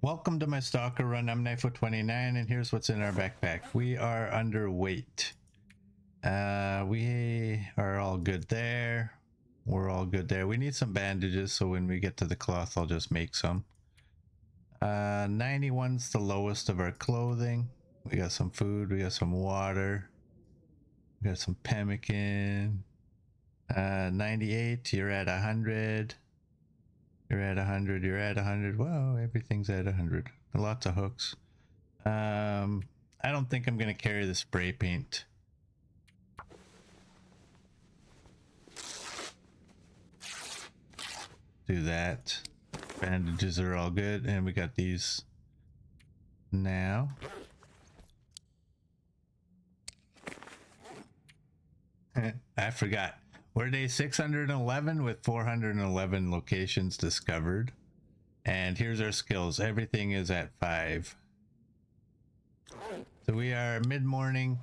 Welcome to my Stalker run. I'm E158, and here's what's in our backpack. We are underweight. We are all good there. We're all good there. We need some bandages, so when we get to the cloth, I'll just make some. 91's the lowest of our clothing. We got some food, we got some water. We got some pemmican. 98, you're at 100. You're at 100, you're at 100. Whoa, everything's at 100. Lots of hooks. I don't think I'm gonna carry the spray paint. Do that. Bandages are all good, and we got these now. I forgot. We're day 611 with 411 locations discovered. And here's our skills. Everything is at 5. So we are mid-morning,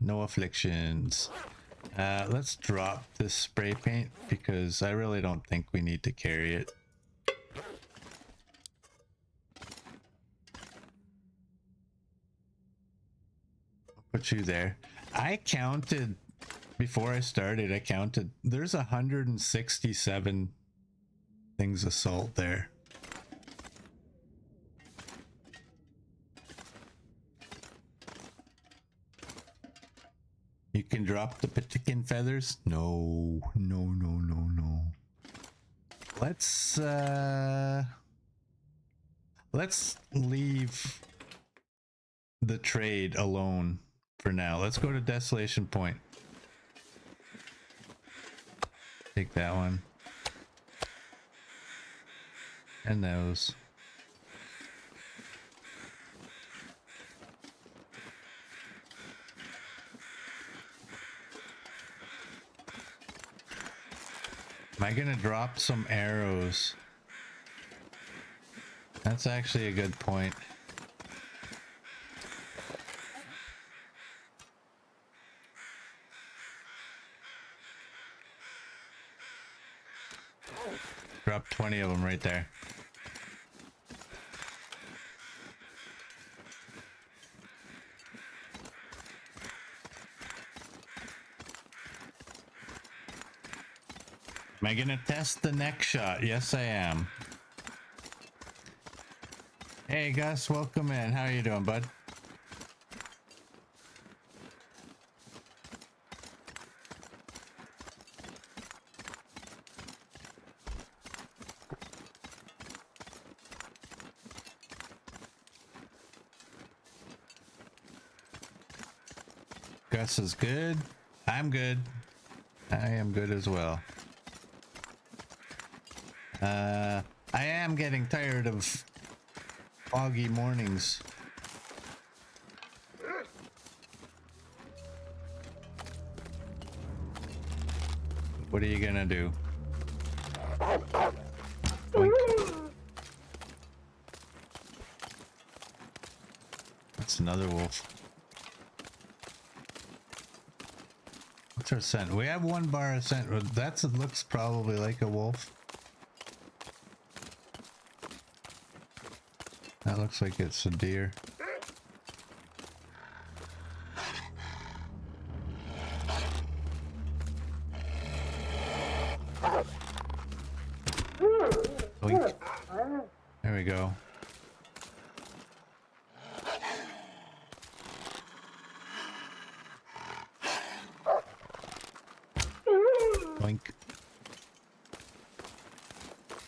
no afflictions. Let's drop this spray paint because I really don't think we need to carry it. I'll put you there. I counted, before I started, I counted, there's 167 things of salt there. You can drop the pelican feathers? No, no, no, no, no. Let's leave the trade alone for now. Let's go to Desolation Point. Take that one. And those. Am I gonna drop some arrows? That's actually a good point. Drop 20 of them right there. Am I gonna test the neck shot? Yes, I am. Hey Gus, welcome in. How are you doing, bud? Gus is good. I'm good. I am good as well. I am getting tired of foggy mornings. What are you gonna do? Boink. That's another wolf. What's our scent? We have 1 bar of scent. That looks probably like a wolf. That looks like it's a deer. Boink. There we go. Boink.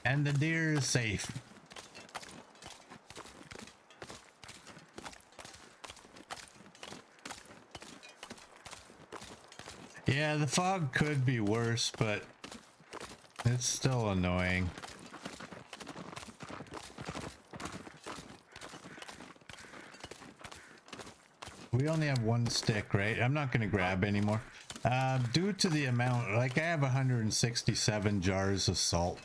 And the deer is safe. Yeah, the fog could be worse, but it's still annoying. We only have 1 stick, right? I'm not going to grab anymore. Due to the amount, like I have 167 jars of salt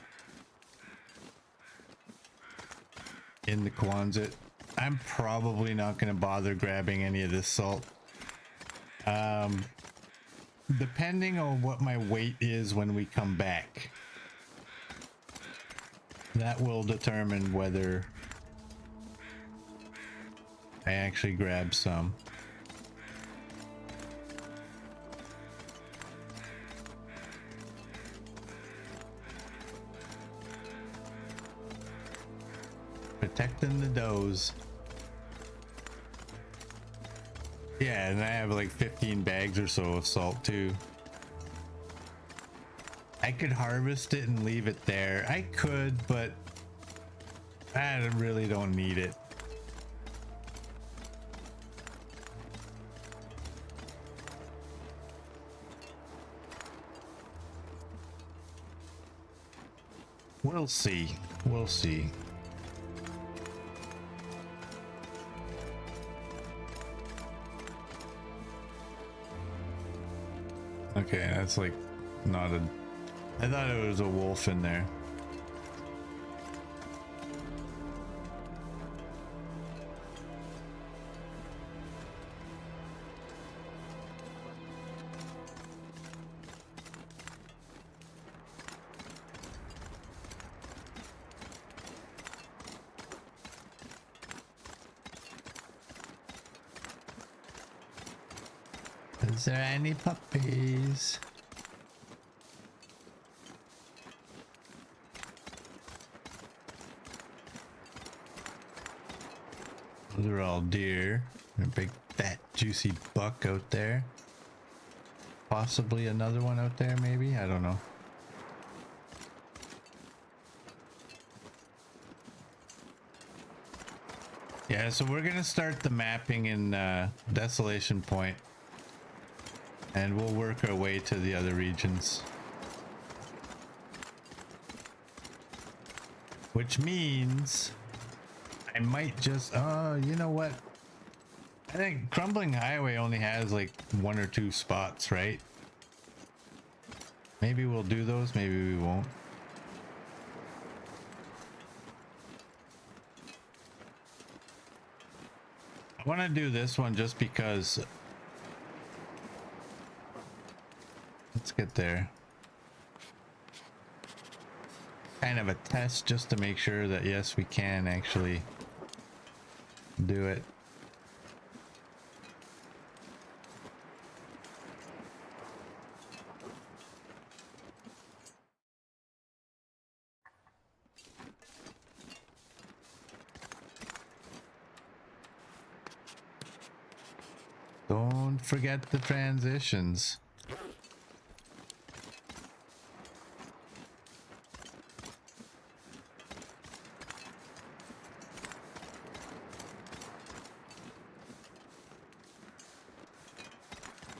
in the Quonset. I'm probably not going to bother grabbing any of this salt. Depending on what my weight is when we come back, that will determine whether I actually grabbed some. Protecting the does. Yeah, and I have like 15 bags or so of salt too. I could harvest it and leave it there. I could, but I really don't need it. We'll see. We'll see. Okay, that's like not a... I thought it was a wolf in there. Is there any puppies? Those are all deer. A big fat juicy buck out there. Possibly another one out there maybe? I don't know. Yeah, so we're gonna start the mapping in Desolation Point. And we'll work our way to the other regions. Which means I might just, you know what? I think Crumbling Highway only has like 1 or 2 spots, right? Maybe we'll do those, maybe we won't. I want to do this one just because. Let's get there. Kind of a test just to make sure that yes, we can actually do it. Don't forget the transitions.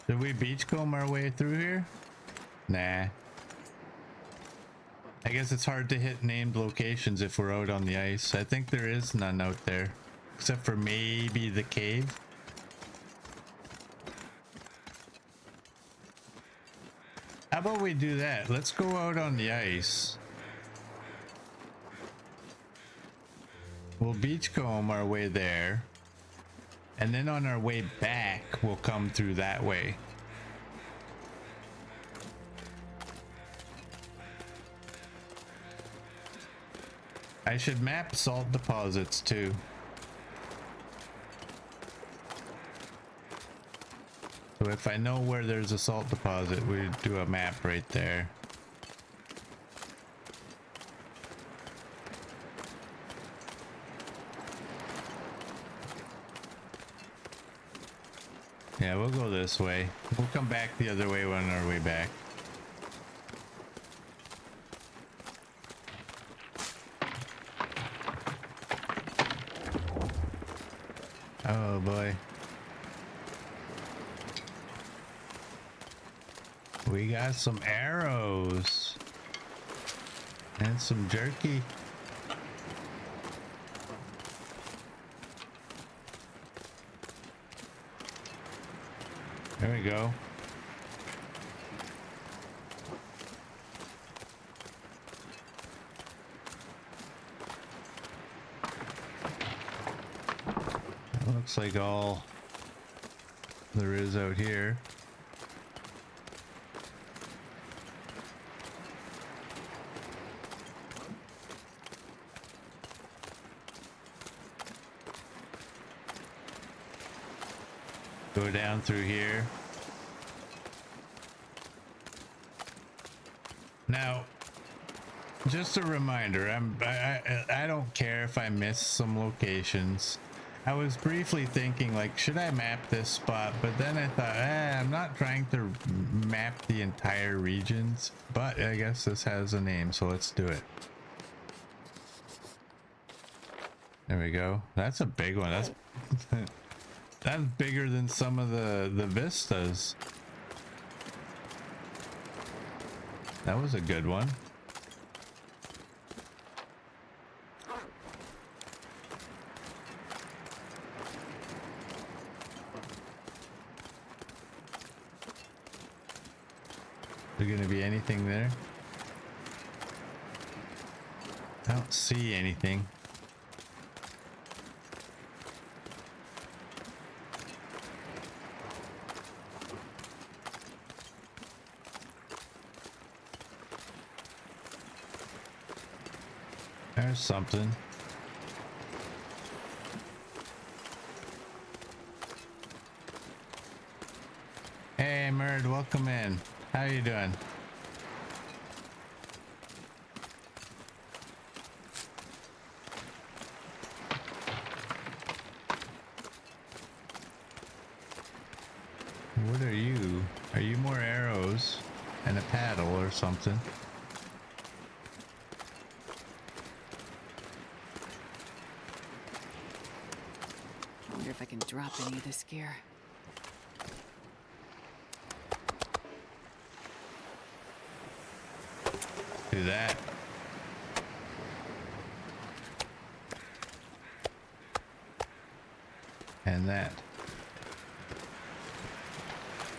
Did we beachcomb our way through here? Nah. I guess it's hard to hit named locations if we're out on the ice. I think there is none out there. Except for maybe the cave. How about we do that? Let's go out on the ice. We'll beachcomb our way there. And then on our way back, we'll come through that way. I should map salt deposits too. So if I know where there's a salt deposit, we do a map right there. Yeah, we'll go this way. We'll come back the other way on our way back. Oh boy. We got some arrows. And some jerky. There we go. That looks like all there is out here. Go down through here. Now, just a reminder, I don't care if I miss some locations. I was briefly thinking, like, should I map this spot? But then I thought, I'm not trying to map the entire regions. But I guess this has a name, so let's do it. There we go. That's a big one. That's that's bigger than some of the vistas. That was a good one. Is there gonna be anything there? I don't see anything. There's something. Hey, Merd, welcome in. How you doing? What are you? Are you more arrows and a paddle or something? I wonder if I can drop any of this gear. Do that. And that.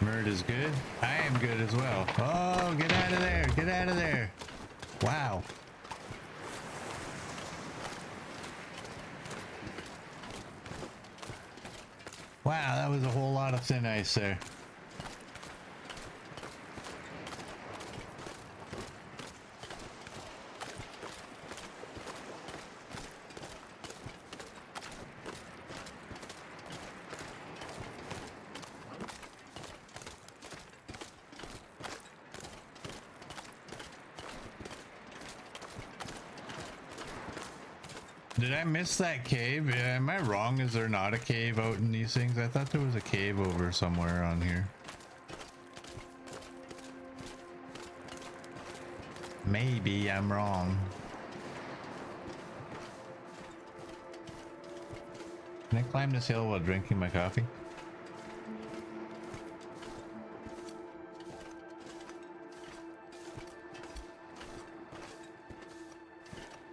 Merd is good. I am good as well. Oh, get out of there. Get out of there. Wow. Wow, that was a whole lot of thin ice there. Did I miss that cave? Am I wrong? Is there not a cave out in these things? I thought there was a cave over somewhere on here. Maybe I'm wrong. Can I climb this hill while drinking my coffee?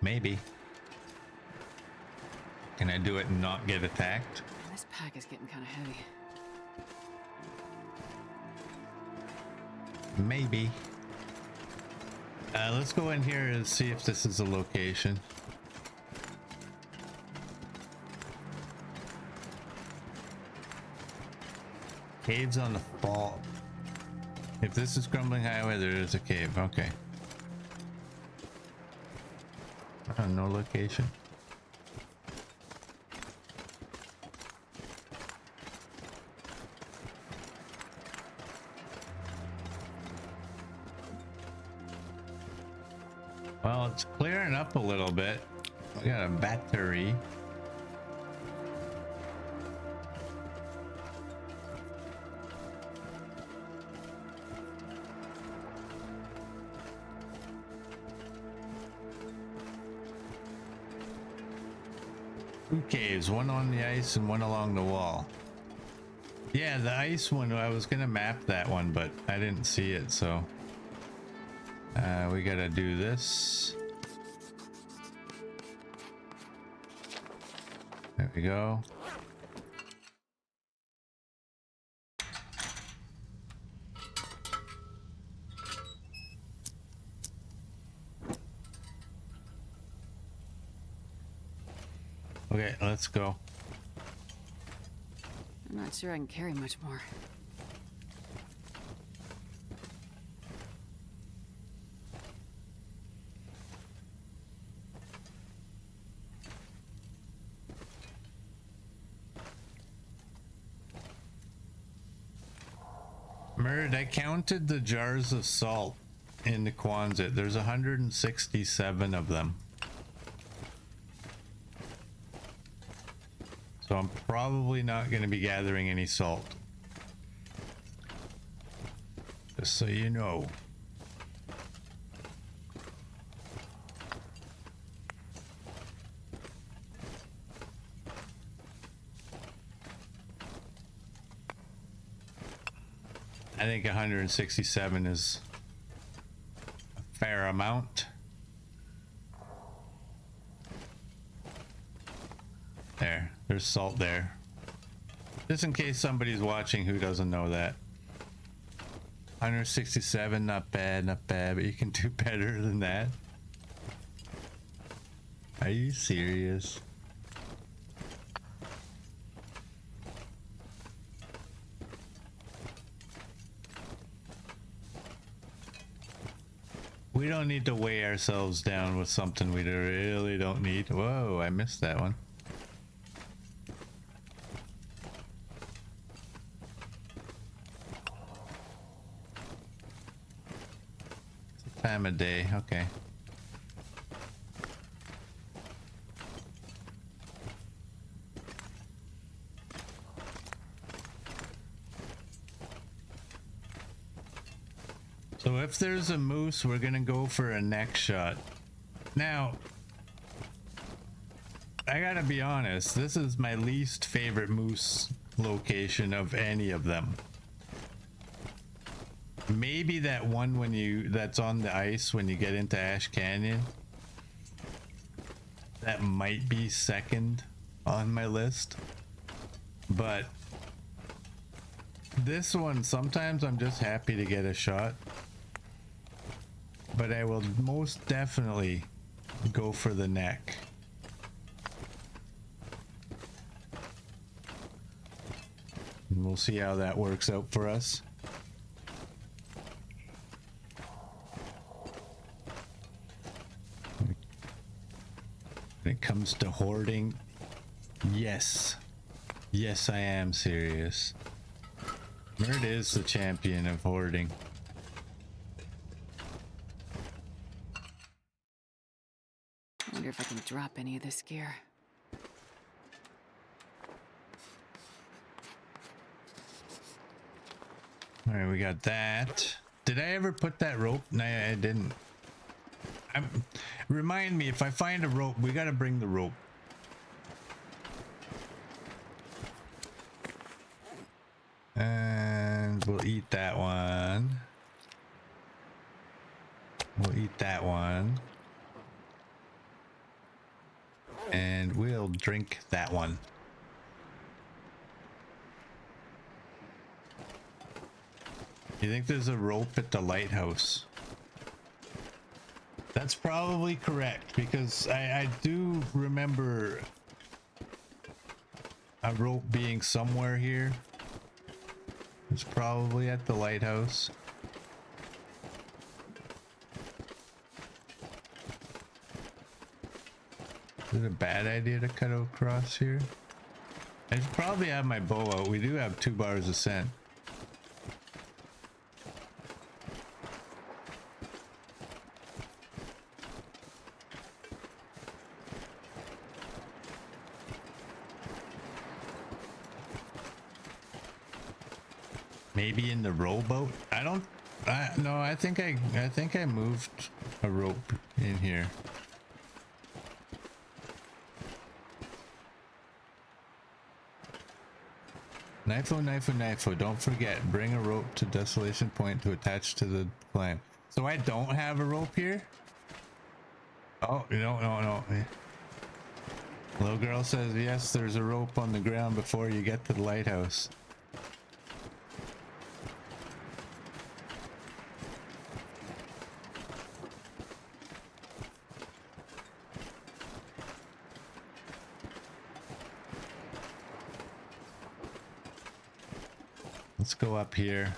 Maybe. Can I do it and not get attacked? This pack is getting kind of heavy. Maybe. Let's go in here and see if this is a location. Caves on the fall. If this is Crumbling Highway, there is a cave. Okay. No location. Well, it's clearing up a little bit. We got a battery. Two caves, one on the ice and one along the wall. Yeah, the ice one, I was gonna map that one, but I didn't see it, so we gotta do this. There we go. Okay, let's go. I'm not sure I can carry much more. Murd, I counted the jars of salt in the Quonset. There's 167 of them. So I'm probably not going to be gathering any salt. Just so you know. I think 167 is a fair amount. There's salt there. Just in case somebody's watching who doesn't know that. 167, not bad, but you can do better than that. Are you serious? We don't need to weigh ourselves down with something we really don't need. Whoa, I missed that one. It's a time of day, okay. So if there's a moose, we're gonna go for a neck shot. Now, I gotta be honest, this is my least favorite moose location of any of them. Maybe that one that's on the ice when you get into Ash Canyon. That might be second on my list. But this one, sometimes I'm just happy to get a shot. But I will most definitely go for the neck. And we'll see how that works out for us. When it comes to hoarding, yes. Yes, I am serious. Murd is the champion of hoarding. I wonder if I can drop any of this gear. All right, we got that. Did I ever put that rope? No, I didn't. Remind me, if I find a rope, we gotta bring the rope. And we'll eat that one. We'll eat that one. And we'll drink that one. You think there's a rope at the lighthouse? That's probably correct, because I do remember a rope being somewhere here. It's probably at the lighthouse. Is it a bad idea to cut across here? I should probably have my bow out. We do have 2 bars of scent. Maybe in the rowboat? No, I think I moved a rope in here. Knifo, don't forget, bring a rope to Desolation Point to attach to the climb. So I don't have a rope here? Oh, no. Little girl says, yes, there's a rope on the ground before you get to the lighthouse. Let's go up here.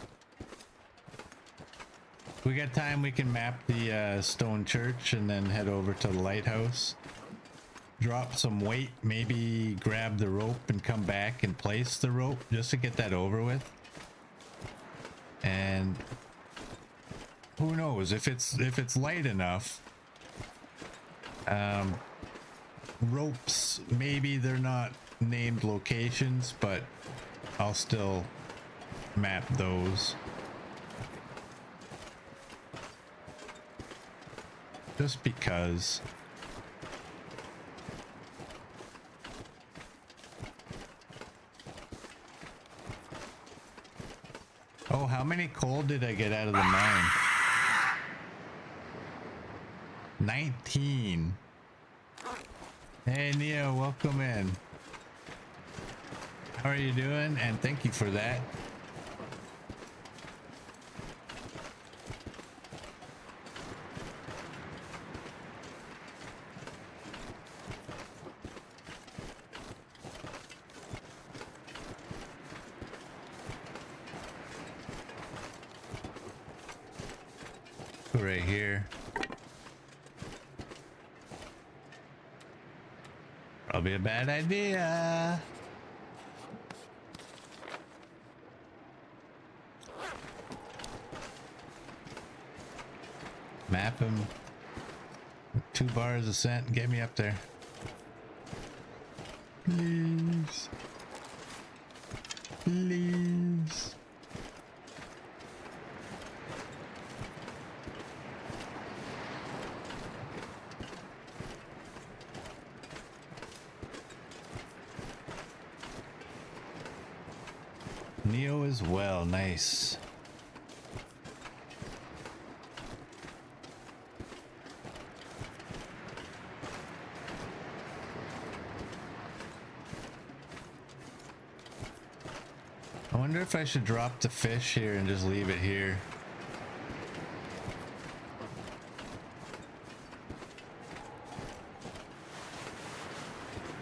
If we got time, we can map the stone church and then head over to the lighthouse. Drop some weight, maybe grab the rope and come back and place the rope just to get that over with. And who knows if it's light enough. Ropes, maybe they're not named locations, but I'll still map those. Just because. Oh, how many coal did I get out of the mine? 19. Hey Neo, welcome in. How are you doing? And thank you for that. Right here. Probably a bad idea. Map him. 2 bars of scent. Get me up there. Please. Please. Neo as well, nice. I wonder if I should drop the fish here and just leave it here.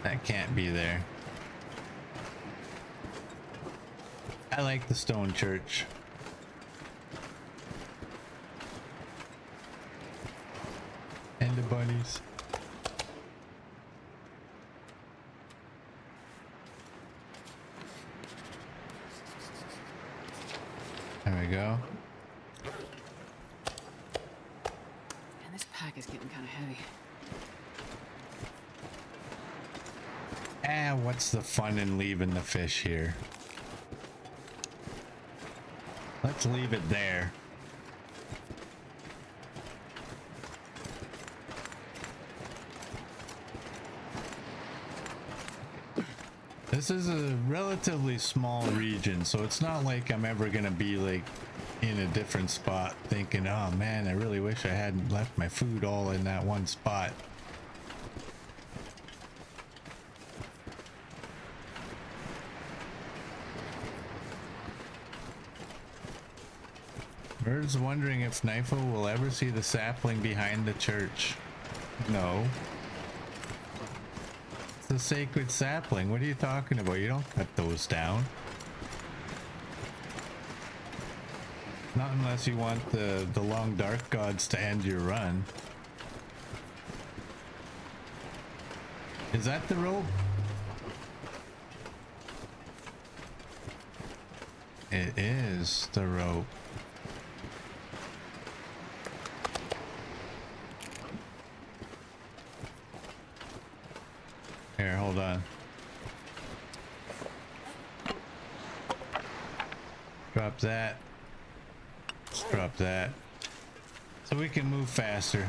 That can't be there. I like the stone church. And the bunnies. There we go. And this pack is getting kind of heavy. Ah, what's the fun in leaving the fish here? Let's leave it there. This is a relatively small region, so it's not like I'm ever gonna be like in a different spot thinking, oh man, I really wish I hadn't left my food all in that one spot. Bird's wondering if Knifo will ever see the sapling behind the church. No. It's a sacred sapling. What are you talking about? You don't cut those down. Not unless you want the long dark gods to end your run. Is that the rope? It is the rope. Here, hold on. Drop that. Let's drop that. So we can move faster.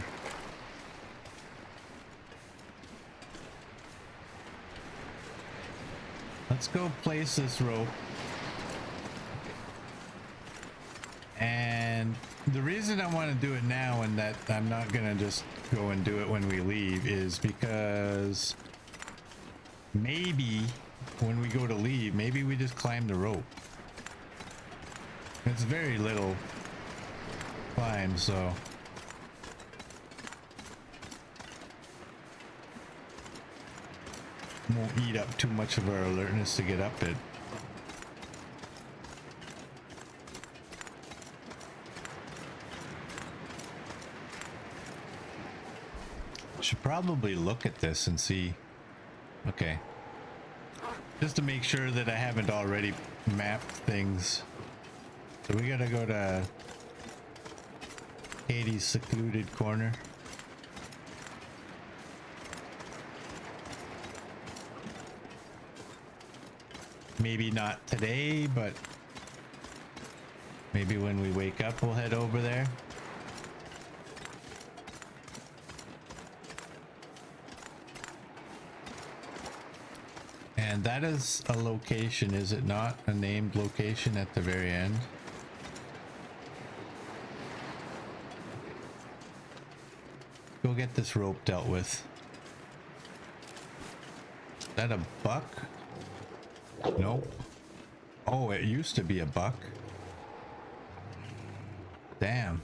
Let's go place this rope. And the reason I want to do it now and that I'm not gonna just go and do it when we leave is because maybe when we go to leave, maybe we just climb the rope. It's very little climb, so won't eat up too much of our alertness to get up it. Should probably look at this and see. Okay. Just to make sure that I haven't already mapped things. So we gotta go to Katie's secluded corner. Maybe not today, but maybe when we wake up we'll head over there. And that is a location, is it not? A named location at the very end. Go get this rope dealt with. Is that a buck? Nope. Oh, it used to be a buck. Damn.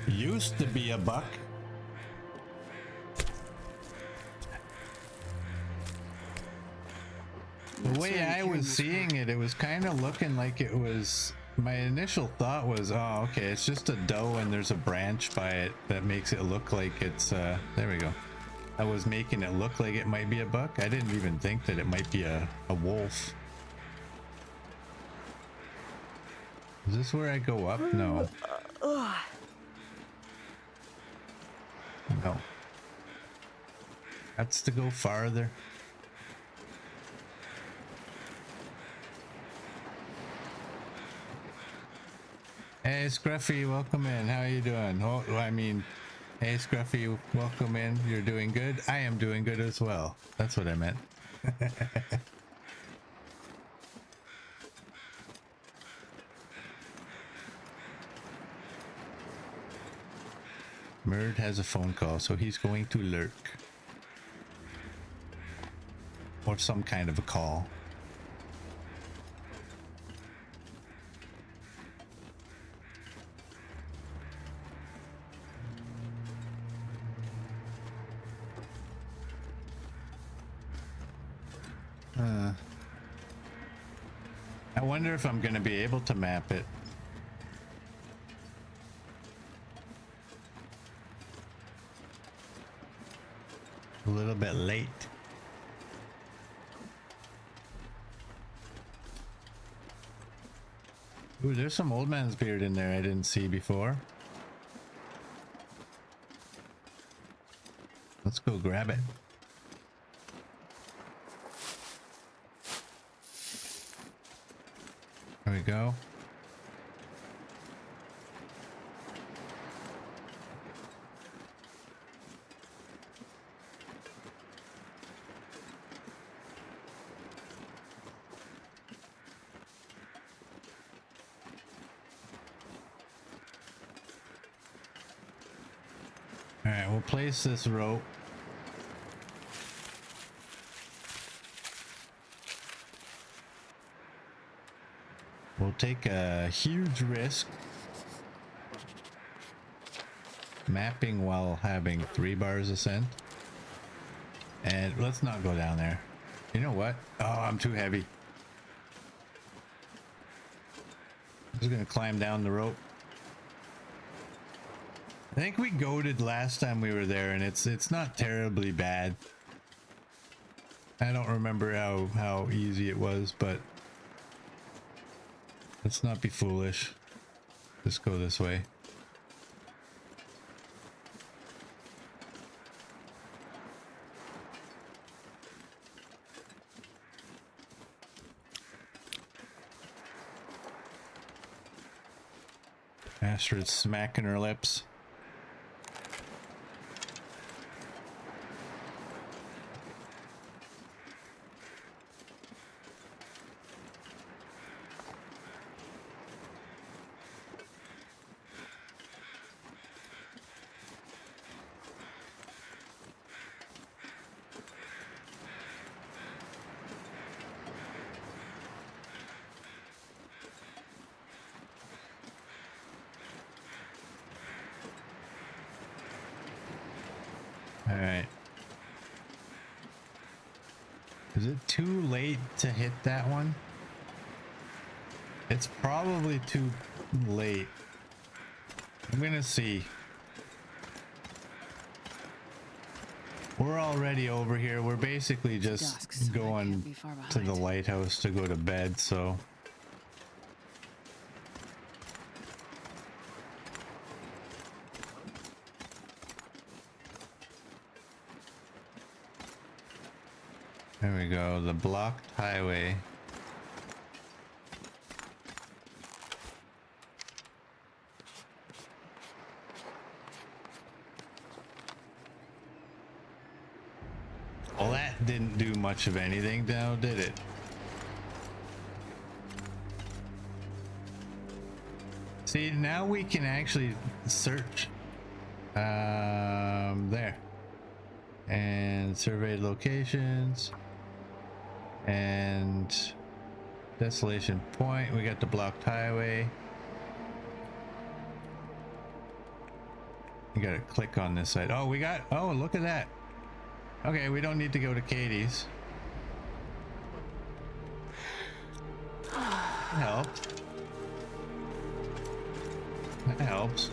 Used to be a buck. The way I was seeing it, it was kind of looking like it was. My initial thought was, oh, okay, it's just a doe and there's a branch by it that makes it look like it's, there we go. I was making it look like it might be a buck. I didn't even think that it might be a wolf. Is this where I go up? No. No. That's to go farther. Hey Scruffy, welcome in. How are you doing? Oh, I mean, hey Scruffy, welcome in. You're doing good? I am doing good as well. That's what I meant. Murd has a phone call, so he's going to lurk. Or some kind of a call. I wonder if I'm going to be able to map it. A little bit late. Ooh, there's some old man's beard in there I didn't see before. Let's go grab it. There we go. All right, we'll place this rope. We'll take a huge risk mapping while having 3 bars ascent. And let's not go down there. You know what? Oh, I'm too heavy. I'm just gonna climb down the rope. I think we goated last time we were there, and it's not terribly bad. I don't remember how easy it was, but let's not be foolish. Just go this way. Astrid's smacking her lips. All right. Is it too late to hit that one? It's probably too late. I'm gonna see. We're already over here. We're basically just dusk, so I going can't be far to the behind. lighthouse to go to bed, so. There we go, the blocked highway. Well, that didn't do much of anything now, did it? See, now we can actually search there and survey locations and desolation point. We got the blocked highway. You gotta click on this side. Oh, we got, oh, look at that. Okay, we don't need to go to Katie's. That helps. That helps.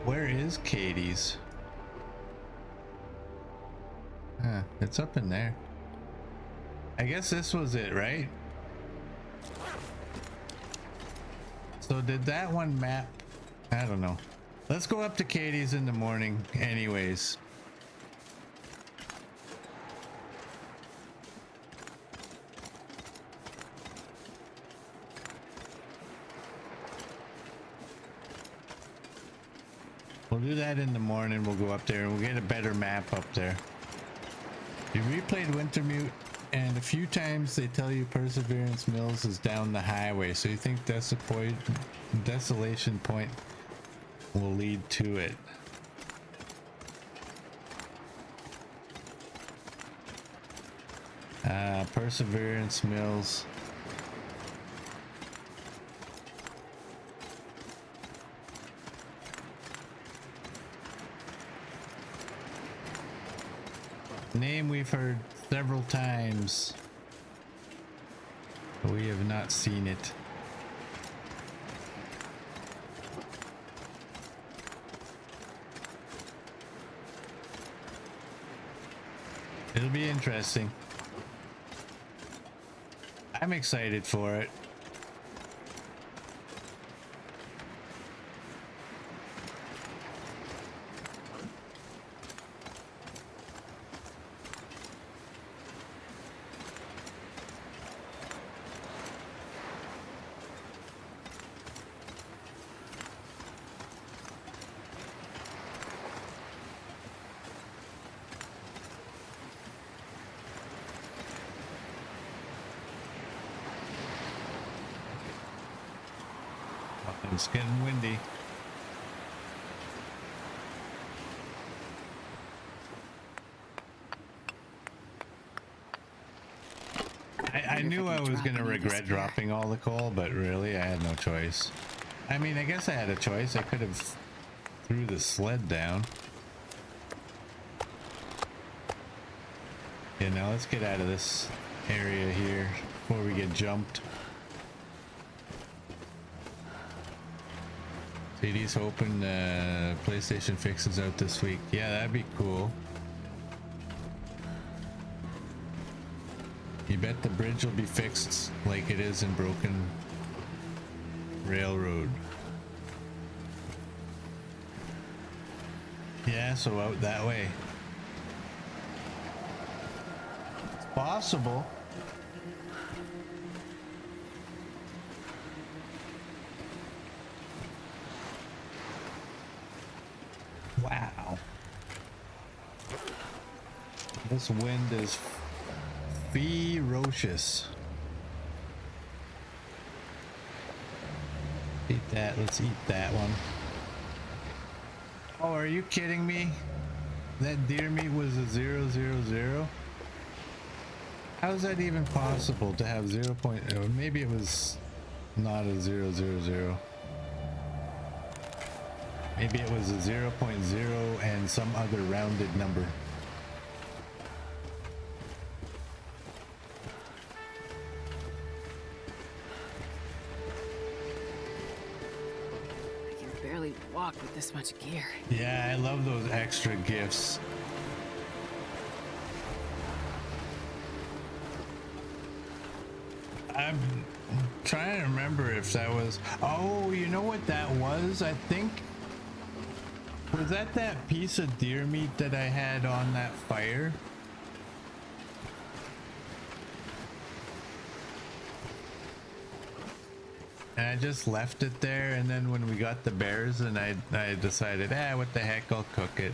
Where is Katie's? Huh, it's up in there. I guess this was it, right? So did that one map? I don't know. Let's go up to Katie's in the morning anyways. We'll do that in the morning. We'll go up there and we'll get a better map up there. You replayed Wintermute and a few times they tell you Perseverance Mills is down the highway, so you think Desolation Point will lead to it. Perseverance Mills. Name we've heard several times, but we have not seen it. It'll be interesting. I'm excited for it. It's getting windy. I knew I was going to regret dropping all the coal, but really I had no choice. I mean, I guess I had a choice. I could have threw the sled down. Yeah, now let's get out of this area here before we get jumped. CD's hoping PlayStation fixes out this week. Yeah, that'd be cool. You bet the bridge will be fixed like it is in Broken Railroad. Yeah, so out that way. It's possible. Wow. This wind is ferocious. Eat that. Let's eat that one. Oh, are you kidding me? That deer meat was a 000? How is that even possible to have 0. Maybe it was not a 000. Maybe it was a 0.0 and some other rounded number. I can barely walk with this much gear. Yeah, I love those extra gifts. I'm trying to remember if that was... Oh, you know what that was? I think... Was that piece of deer meat that I had on that fire? And I just left it there, and then when we got the bears and I decided, what the heck, I'll cook it.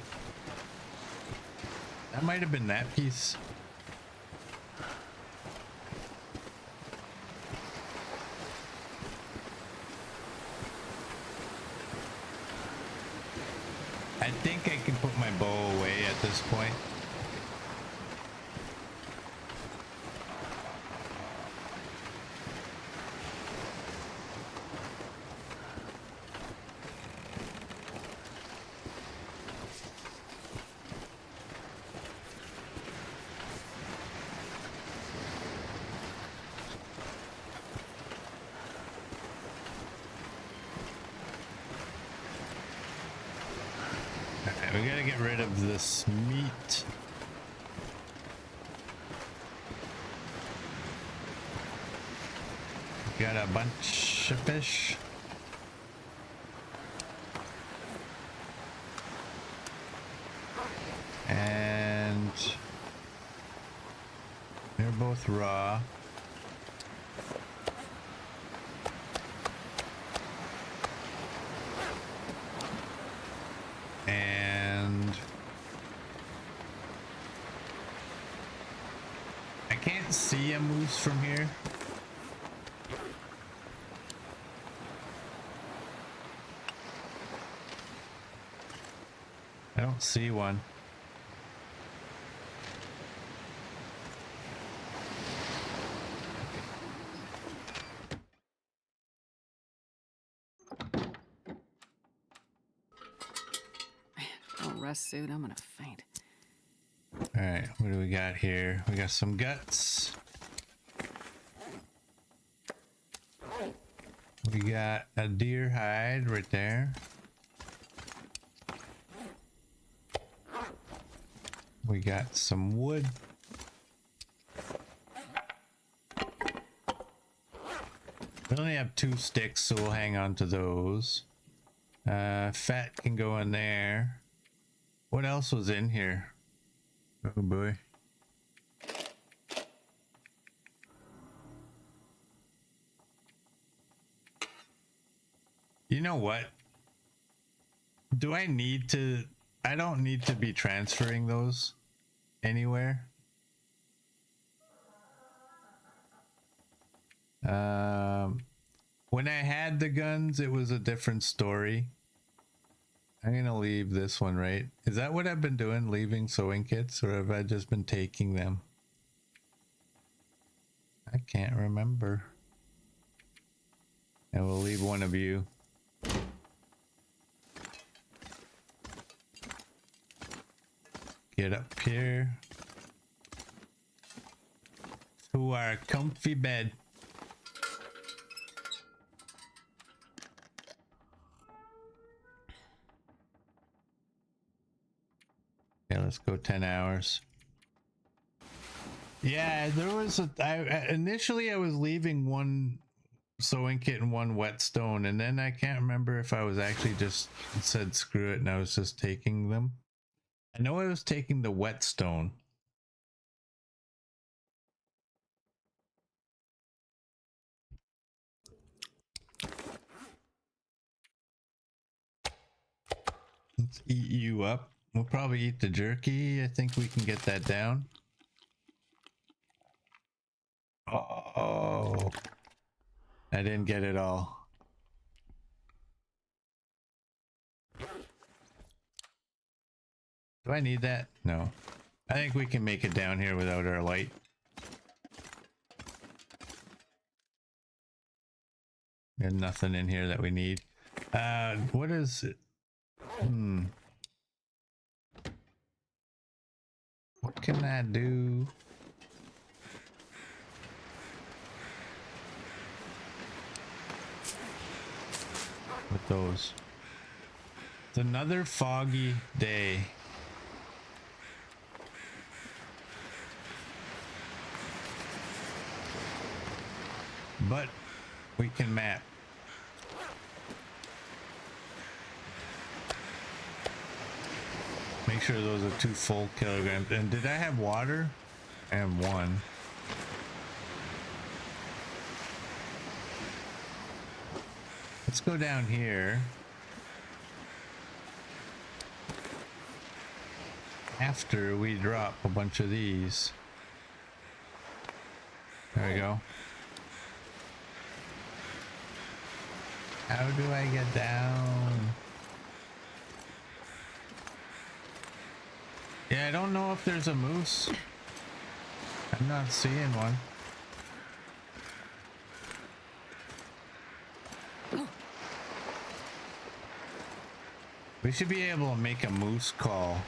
That might have been that piece. I think I can put my bow away at this point. We gotta get rid of this meat. Got a bunch of fish. And they're both raw. And I can't see a moose from here. I don't see one. No rest suit, I'm gonna faint. All right, what do we got here? We got some guts. We got a deer hide right there. We got some wood. We only have 2 sticks, so we'll hang on to those. Fat can go in there. What else was in here? Oh boy. You know what? Do I need to... I don't need to be transferring those anywhere. When I had the guns, it was a different story. I'm gonna leave this one, right? Is that what I've been doing, leaving sewing kits, or have I just been taking them? I can't remember. And we'll leave one of you. Get up here to our comfy bed. Yeah, let's go 10 hours. Yeah, there was initially I was leaving one sewing kit and one whetstone, and then I can't remember if I was actually just said screw it and I was just taking them. I know I was taking the whetstone. Let's eat you up. We'll probably eat the jerky. I think we can get that down. Oh, I didn't get it all. Do I need that? No. I think we can make it down here without our light. There's nothing in here that we need. What is it? What can I do? With those. It's another foggy day. But we can map. Make sure those are 2 full kilograms. And did I have water? I have 1. Let's go down here. After we drop a bunch of these. There we go. How do I get down? Yeah, I don't know if there's a moose. I'm not seeing one. We should be able to make a moose call.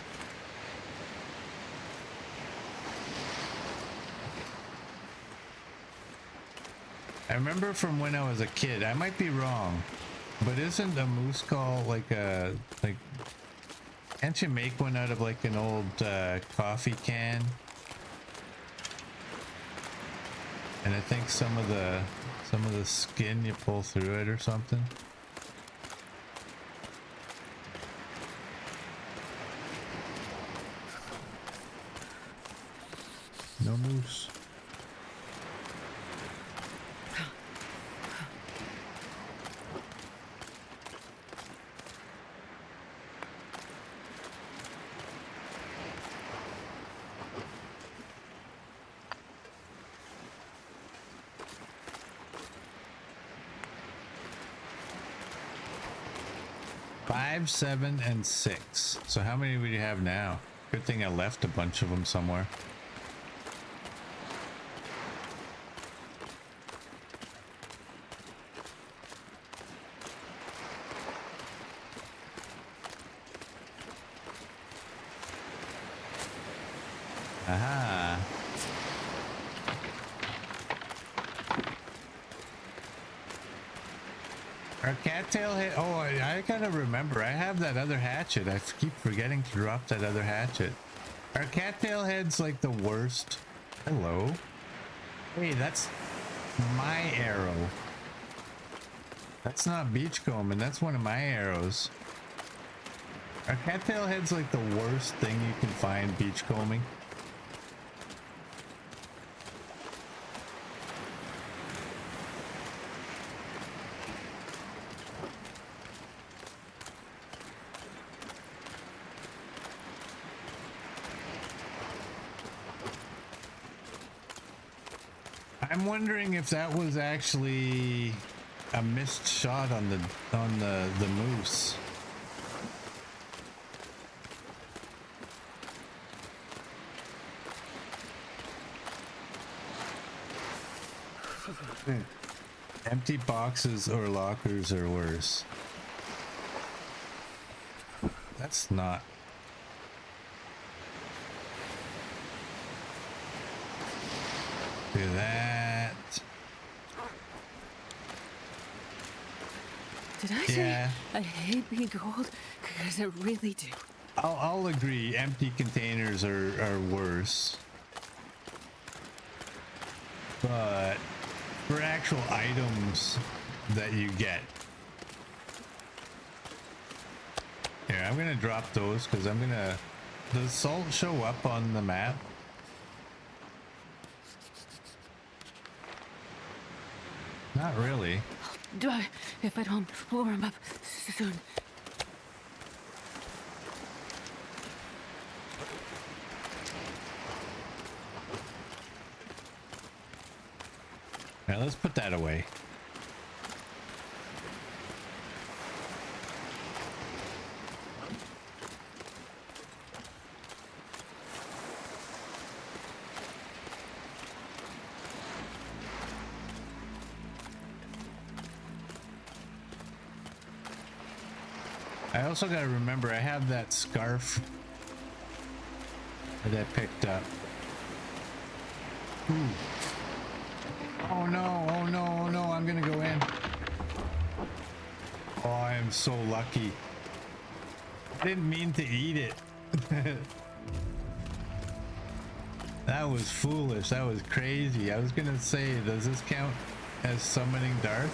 I remember from when I was a kid, I might be wrong, but isn't a moose call like a, can't you make one out of like an old coffee can? And I think some of the skin you pull through it or something. No moose. Five, 7, and 6. So how many would you have now? Good thing I left a bunch of them somewhere. Aha. Our cattail head. Oh, I gotta remember. I have that other hatchet. I keep forgetting to drop that other hatchet. Our cattail head's like the worst. Hello. Hey, that's my arrow. That's not beachcombing. That's one of my arrows. Our cattail head's like the worst thing you can find beachcombing. I'm wondering if that was actually a missed shot on the moose. Empty boxes or lockers are worse. That's not. Do that. Did I say I hate being cold? Because I really do. I'll agree. Empty containers are worse. But for actual items that you get. Here, I'm gonna drop those because does salt show up on the map? Not really. Do I? If I don't warm up soon. Now let's put that away. I also got to remember I have that scarf that I picked up. Ooh. Oh no, oh no, oh no, I'm gonna go in. Oh, I am so lucky. I didn't mean to eat it. That was foolish. That was crazy. I was gonna say, does this count as summoning Darth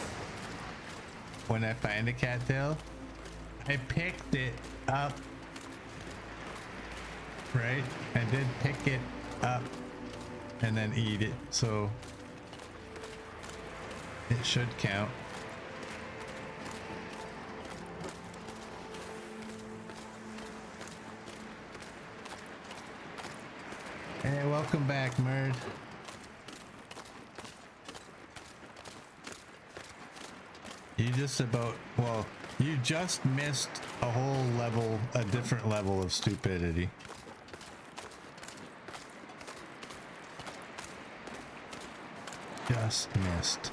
when I find a cattail? I picked it up. Right? I did pick it up and then eat it, so it should count. Hey, welcome back, Merd. You just about, well, you just missed a whole level, a different level of stupidity. Just missed.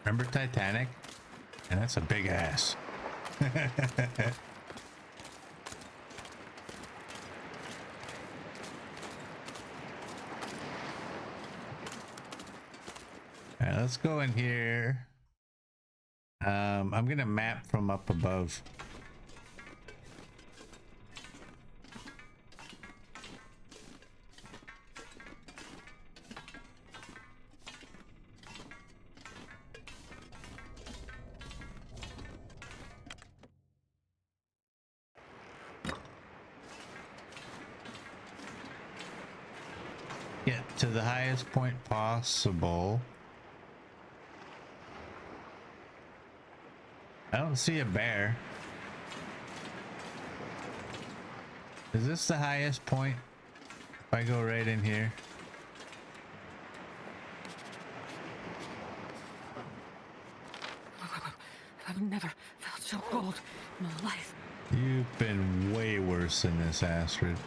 Remember Titanic? And that's a big ass. All right, let's go in here. I'm gonna map from up above. Get to the highest point possible. I don't see a bear. Is this the highest point? If I go right in here. I've never felt so cold in my life. You've been way worse than this, Astrid.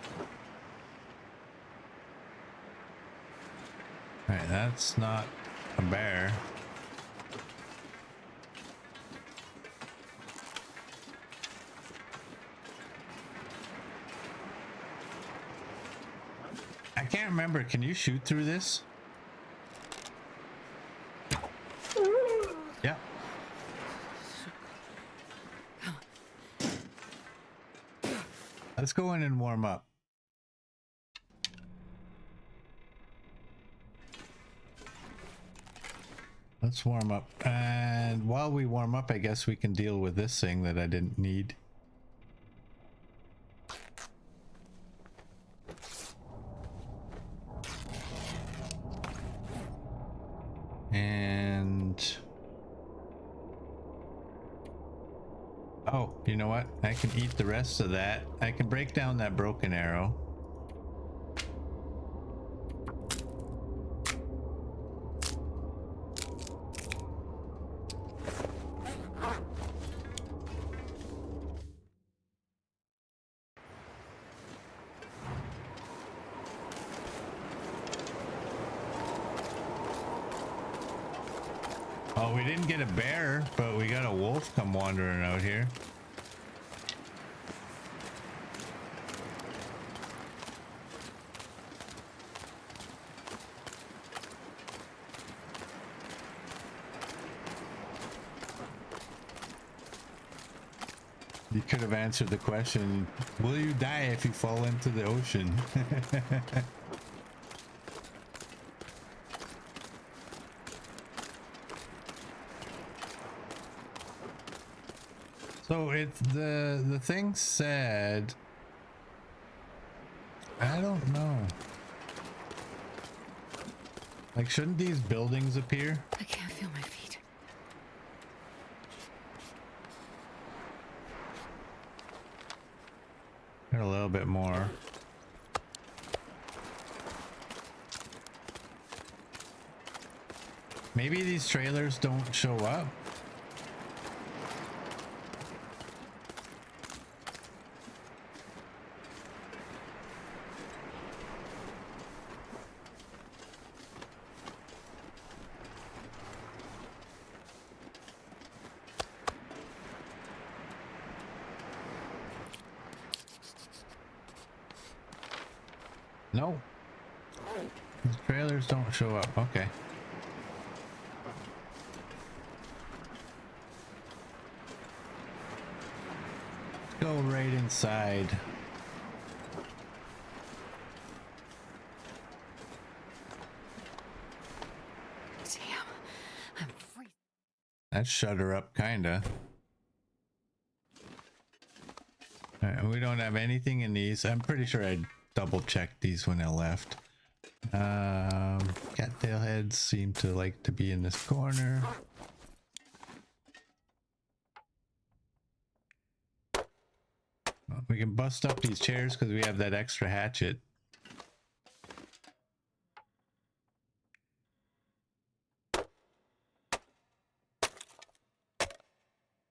Alright, that's not a bear. I can't remember. Can you shoot through this? Yeah. Let's go in and warm up. Let's warm up. And while we warm up, I guess we can deal with this thing that I didn't need. And oh, you know what? I can eat the rest of that. I can break down that broken arrow. Oh, we didn't get a bear, but we got a wolf come wandering out here. You could have answered the question, will you die if you fall into the ocean? So it's the thing said, I don't know. Like, shouldn't these buildings appear? I can't feel my feet. Got a little bit more. Maybe these trailers don't show up. No. The trailers don't show up. Okay. Let's go right inside. Damn, I'm freezing. That shut her up, kinda. Alright, we don't have anything in these. I'm pretty sure I double checked these when I left. Cattail heads seem to like to be in this corner. Well, we can bust up these chairs because we have that extra hatchet.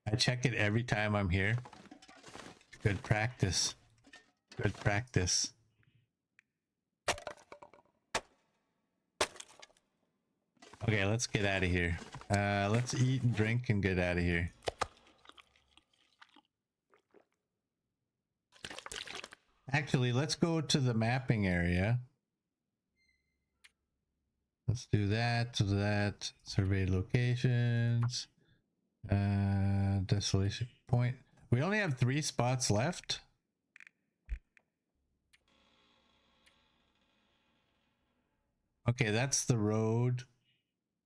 I check it every time I'm here. Good practice. Good practice. Okay, let's get out of here. Let's eat and drink and get out of here. Actually, let's go to the mapping area. Let's do that, survey locations, desolation point. We only have 3 spots left. Okay, that's the road,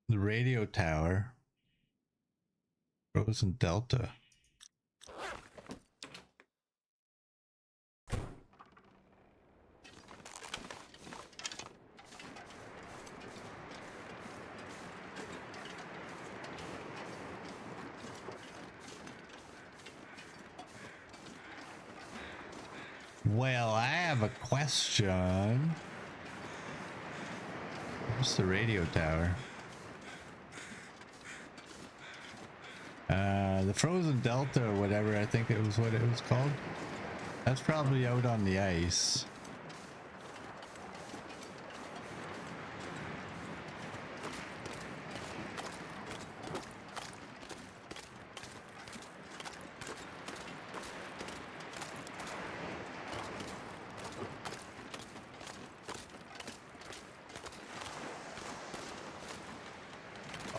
the radio tower, Frozen Delta. Well, I have a question. Where's the radio tower? The Frozen Delta or whatever, I think it was what it was called. That's probably out on the ice.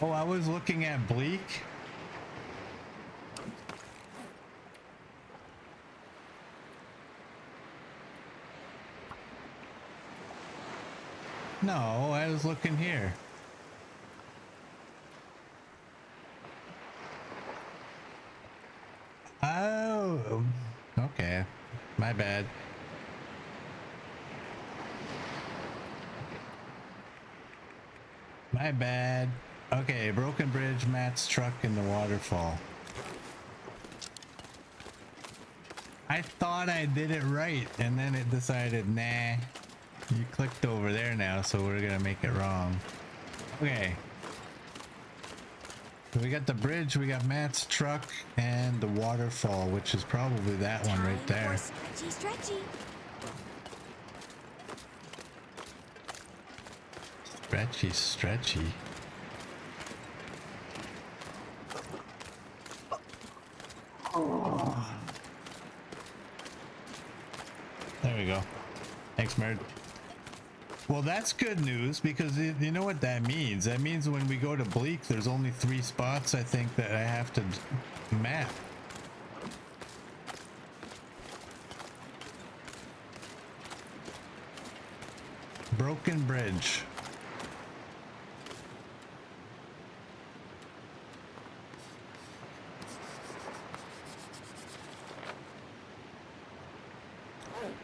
Oh, I was looking at Bleak. No, I was looking here. Oh, okay. My bad. My bad. Okay, Broken Bridge, Matt's truck, and the waterfall. I thought I did it right, and then it decided, nah. You clicked over there now, so we're gonna make it wrong. Okay. So we got the bridge, we got Matt's truck, and the waterfall, which is probably that one right there. Stretchy, stretchy. Stretchy, stretchy. Oh. There we go. Thanks, Merd. Well, that's good news because you know what that means? That means when we go to Bleak, there's only 3 spots, I think, that I have to map. Broken Bridge.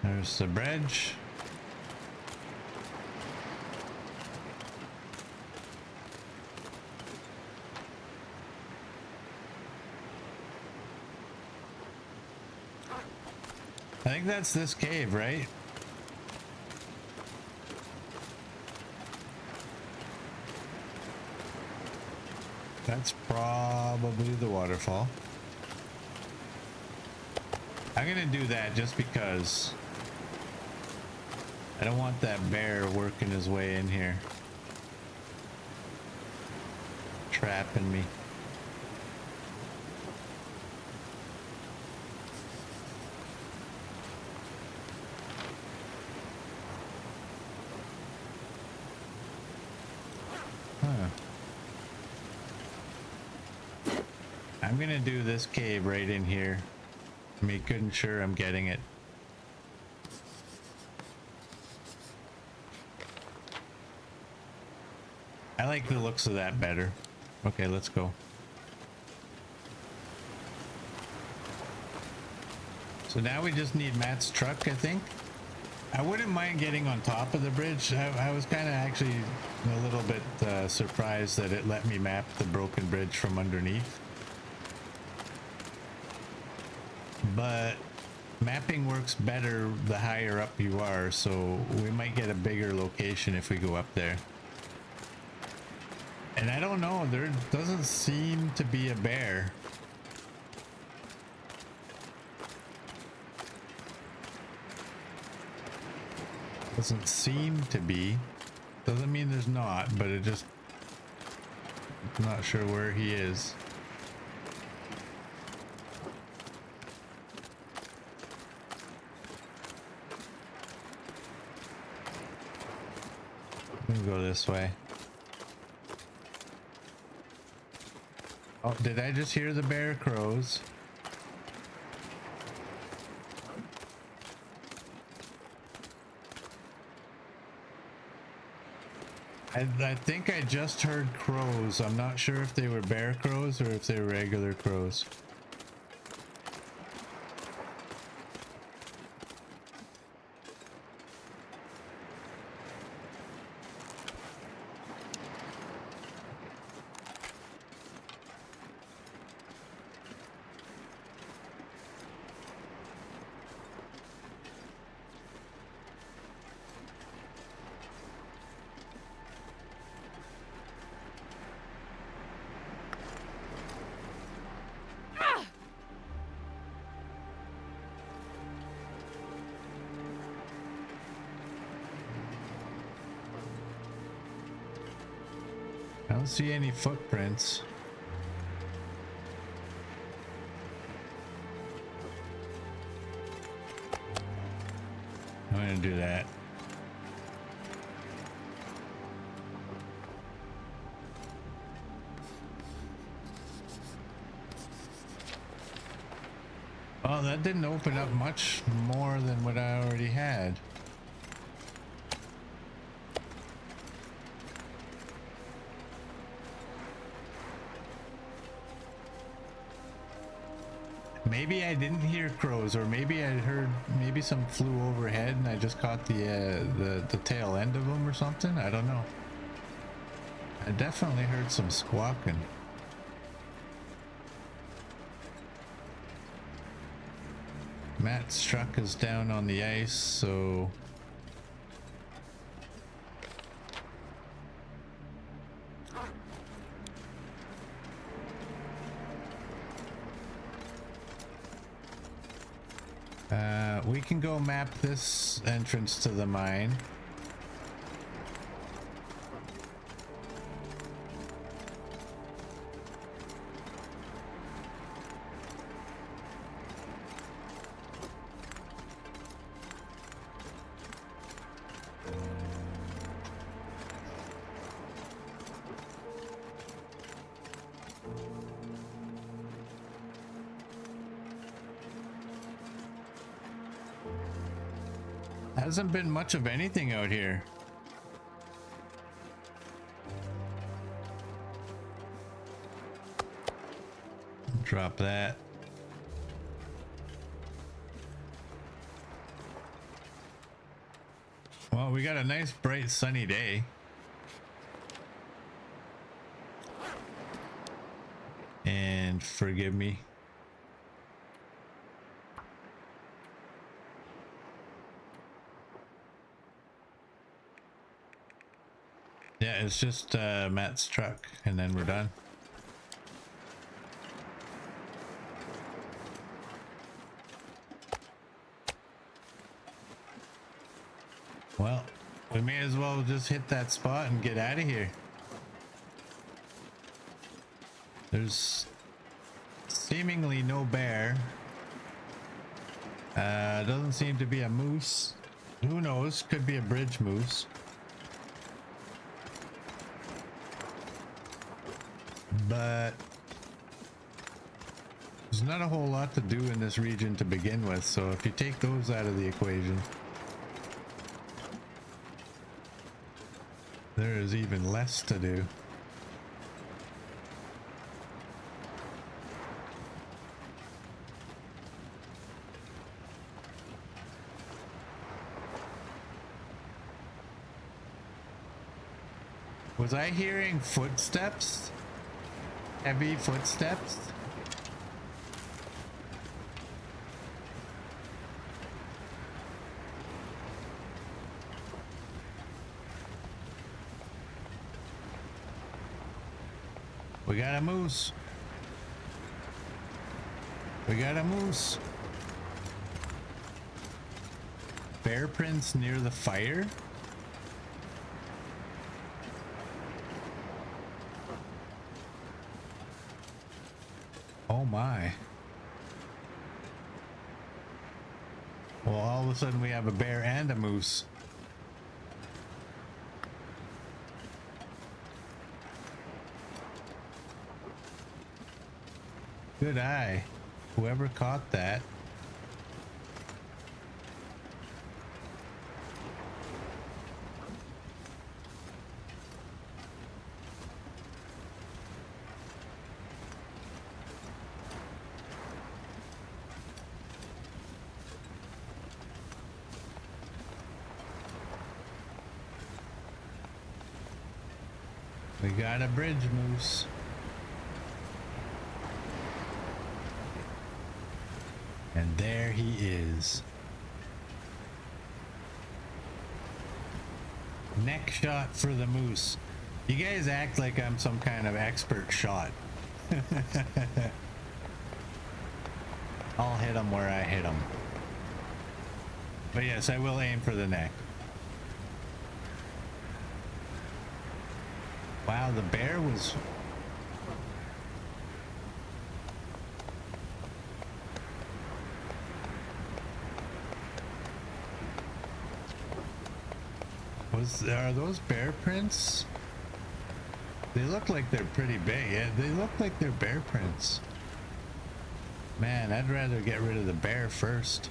There's the bridge. I think that's this cave, right? That's probably the waterfall. I'm gonna do that just because I don't want that bear working his way in here, trapping me. I'm gonna do this cave right in here, making sure I'm getting it. I like the looks of that better. Okay, let's go. So now we just need Matt's truck, I think. I wouldn't mind getting on top of the bridge. I was kind of actually a little bit surprised that it let me map the broken bridge from underneath. But mapping works better the higher up you are, so we might get a bigger location if we go up there. And I don't know, there doesn't seem to be a bear. Doesn't seem to be. Doesn't mean there's not, but it just... I'm not sure where he is. Let me go this way. Oh, did I just hear the bear crows? I think I just heard crows. I'm not sure if they were bear crows or if they were regular crows. I don't see any footprints. I'm gonna do that. Oh, that didn't open up much more than what I already had. Maybe I didn't hear crows, or maybe I heard maybe some flew overhead and I just caught the tail end of them or something. I don't know. I definitely heard some squawking. Matt's truck is down on the ice, so we can go map this entrance to the mine. Hasn't been much of anything out here. Drop that. Well, we got a nice bright sunny day. And forgive me. Yeah, it's just Matt's truck, and then we're done. Well, we may as well just hit that spot and get out of here. There's seemingly no bear. Doesn't seem to be a moose. Who knows? Could be a bridge moose. But There's not a whole lot to do in this region to begin with, so if you take those out of the equation, there is even less to do. Was I hearing footsteps? Heavy footsteps? We got a moose. We got a moose. Bear prints near the fire? Oh my. Well, all of a sudden we have a bear and a moose. Good eye. Whoever caught that. We got a bridge moose. And there he is. Neck shot for the moose. You guys act like I'm some kind of expert shot. I'll hit him where I hit him. But yes, I will aim for the neck. Wow, the bear was... Are those bear prints? They look like they're pretty big. Yeah, they look like they're bear prints. Man, I'd rather get rid of the bear first.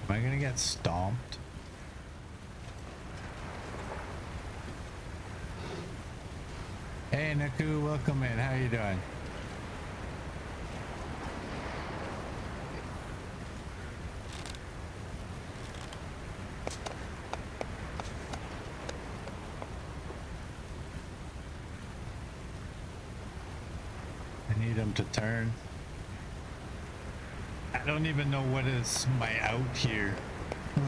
Am I gonna get stomped? Hey Naku, welcome in. How you doing? I need him to turn. I don't even know what is my out here.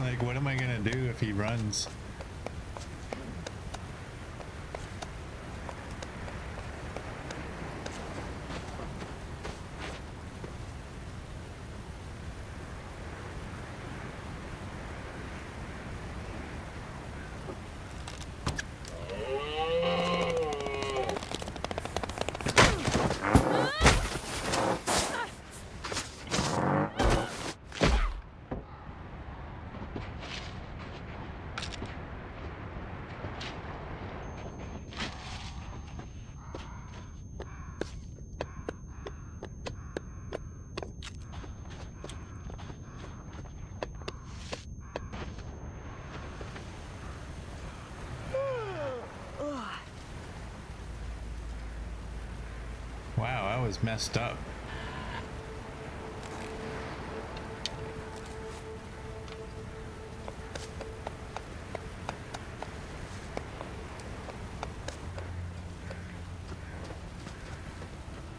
Like, what am I gonna do if he runs? Wow, I was messed up.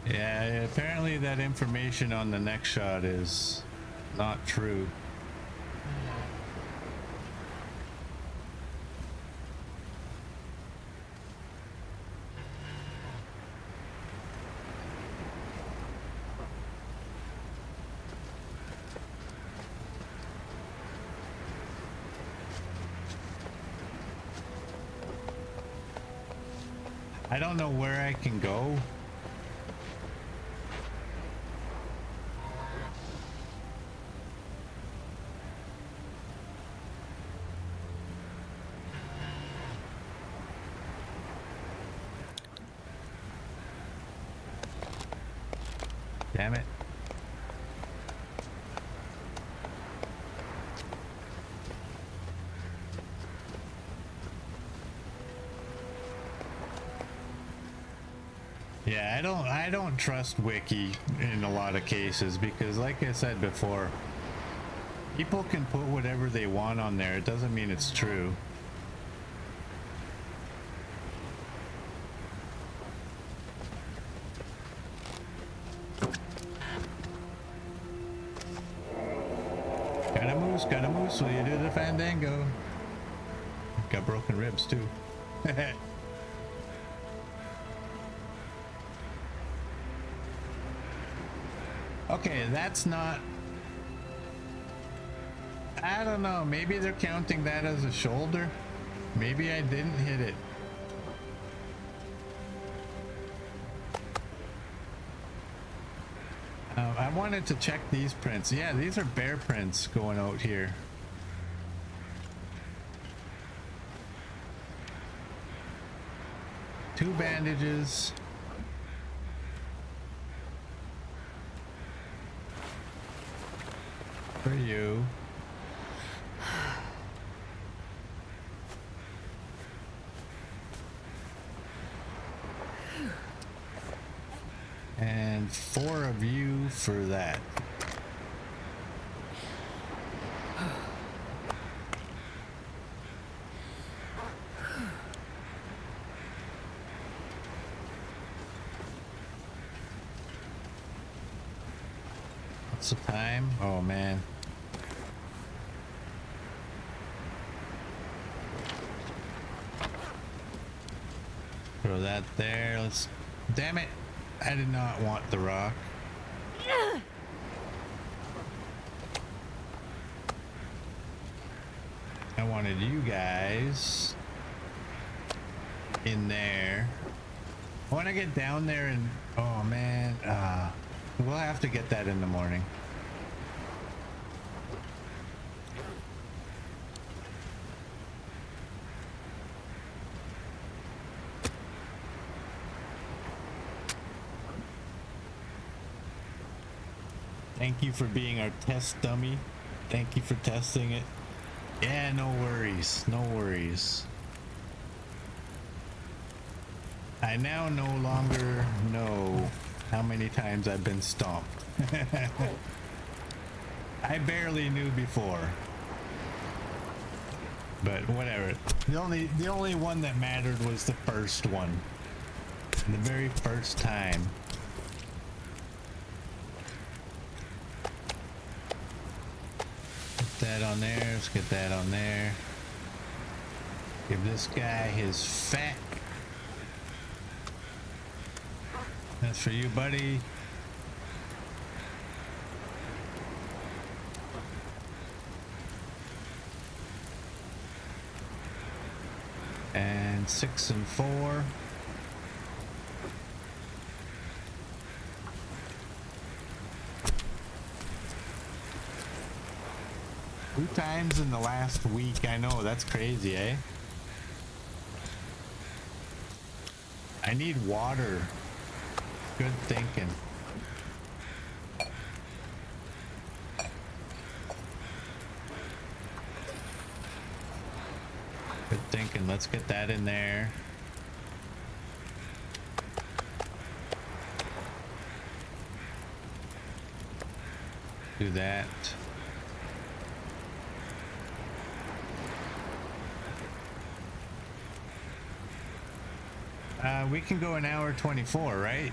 Yeah, apparently that information on the next shot is not true. I don't know where I can go. Damn it. Yeah, I don't trust Wiki in a lot of cases because like I said before, people can put whatever they want on there. It doesn't mean it's true. Got a moose, will you do the fandango? Got broken ribs too. Okay, that's not... I don't know, maybe they're counting that as a shoulder? Maybe I didn't hit it. I wanted to check these prints. Yeah, these are bear prints going out here. Two bandages. For you. And 4 of you for that. What's the time? Oh man. Throw that there. Let's... Damn it! I did not want the rock. I wanted you guys in there. I want to get down there and... Oh man, we'll have to get that in the morning. Thank you for being our test dummy. Thank you for testing it. Yeah, no worries. No worries. I now no longer know how many times I've been stomped. I barely knew before. But whatever. The only one that mattered was the first one. The very first time. That on there, let's get that on there. Give this guy his fat. That's for you, buddy. And 6 and 4. 2 times in the last week. I know, that's crazy, eh? I need water. Good thinking. Good thinking. Let's get that in there. Do that. We can go an hour 24, right?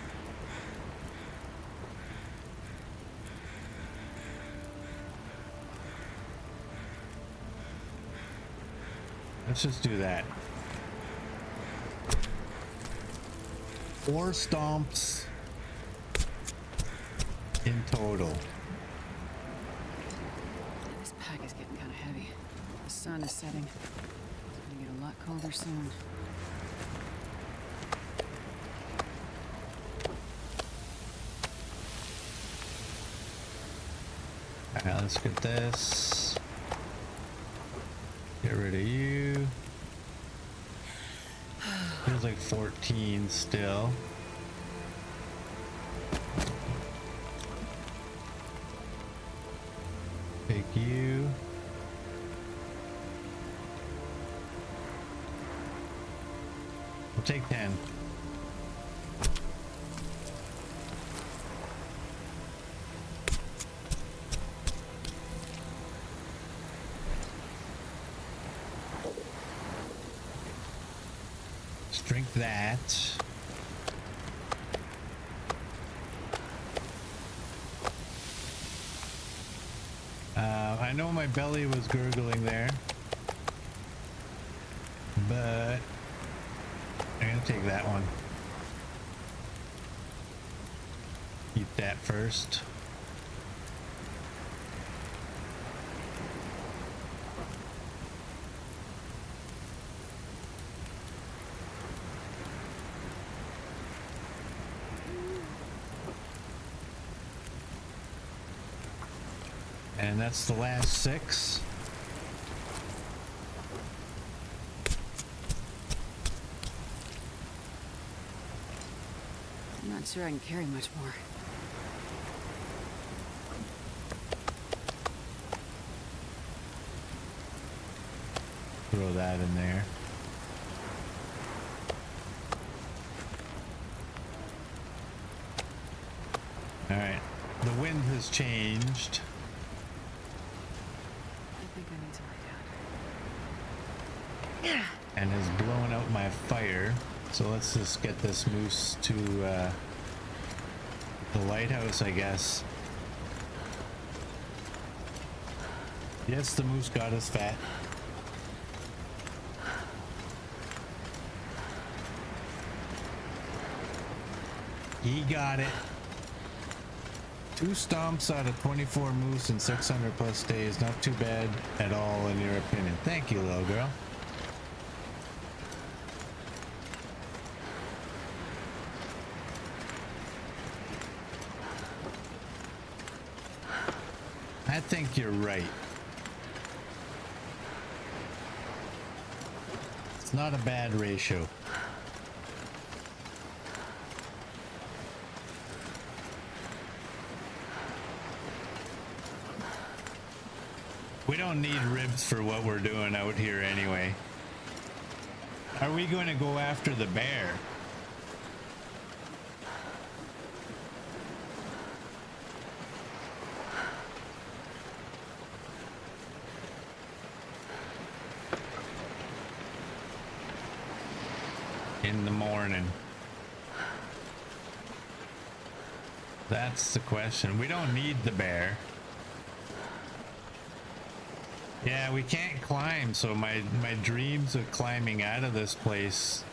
Let's just do that. 4 stomps in total. This pack is getting kind of heavy. The sun is setting. It's gonna get a lot colder soon. Alright, let's get this. Get rid of you. Feels like 14 still. We'll take 10. Let's drink that. I know my belly was gurgling there, but I'm gonna take that one. Eat that first. And that's the last 6. I'm not sure I can carry much more. Throw that in there. All right, the wind has changed. I think I need to lie down. And has blown out my fire. So let's just get this moose to the lighthouse, I guess. Yes, the moose got us fat. He got it. 2 stomps out of 24 moose in 600 plus days. Not too bad at all in your opinion. Thank you, little girl. I think you're right. It's not a bad ratio. We don't need ribs for what we're doing out here anyway. Are we going to go after the bear? In the morning. That's the question. We don't need the bear. Yeah, we can't climb, so my dreams of climbing out of this place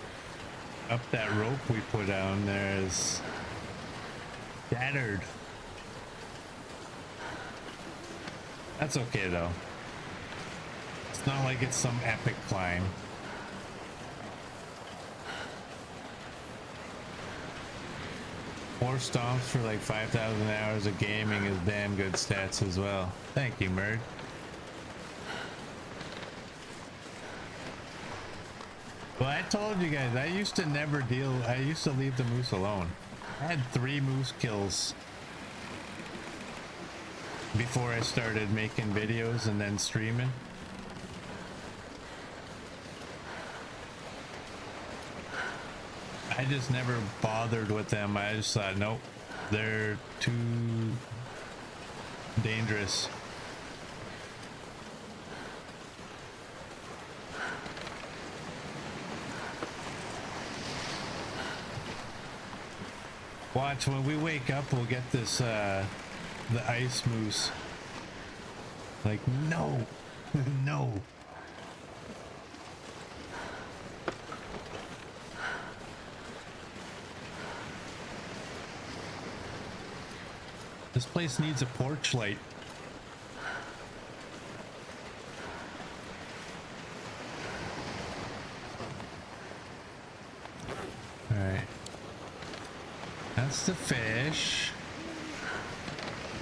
up that rope we put down there is shattered. That's okay though. It's not like it's some epic climb. Four stomps for like 5,000 hours of gaming is damn good stats as well. Thank you, Murd. Well, I told you guys, I used to leave the moose alone. I had 3 moose kills before I started making videos and then streaming. I just never bothered with them. I just thought, nope, they're too dangerous. Watch, when we wake up, we'll get this, the ice moose. Like, no, no. This place needs a porch light. All right. That's the fish.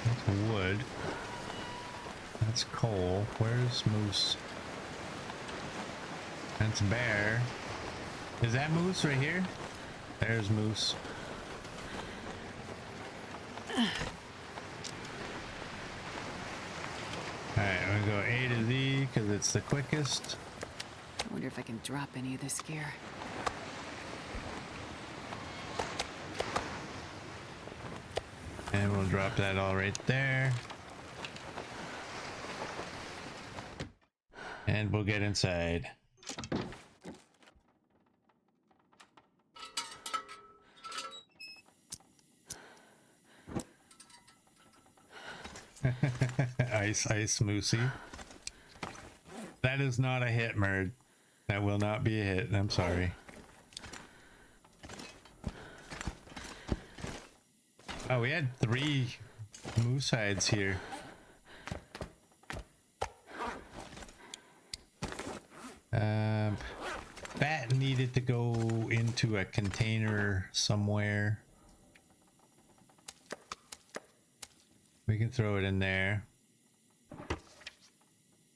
That's wood. That's coal. Where's moose? That's bear. Is that moose right here? There's moose. Alright, I'm gonna go A to Z because it's the quickest. I wonder if I can drop any of this gear. And we'll drop that all right there. And we'll get inside. Ice Moosey. That is not a hit, Merd. That will not be a hit. I'm sorry. Oh, we had 3 moose hides here. That needed to go into a container somewhere. We can throw it in there.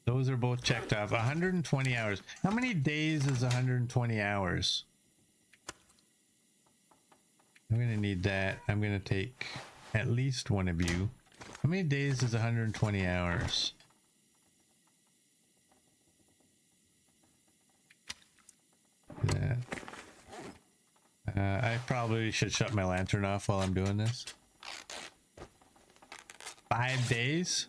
Those are both checked off. 120 hours. How many days is 120 hours? I'm gonna need that. I'm gonna take at least one of you. How many days is 120 hours? That. I probably should shut my lantern off while I'm doing this. 5 days?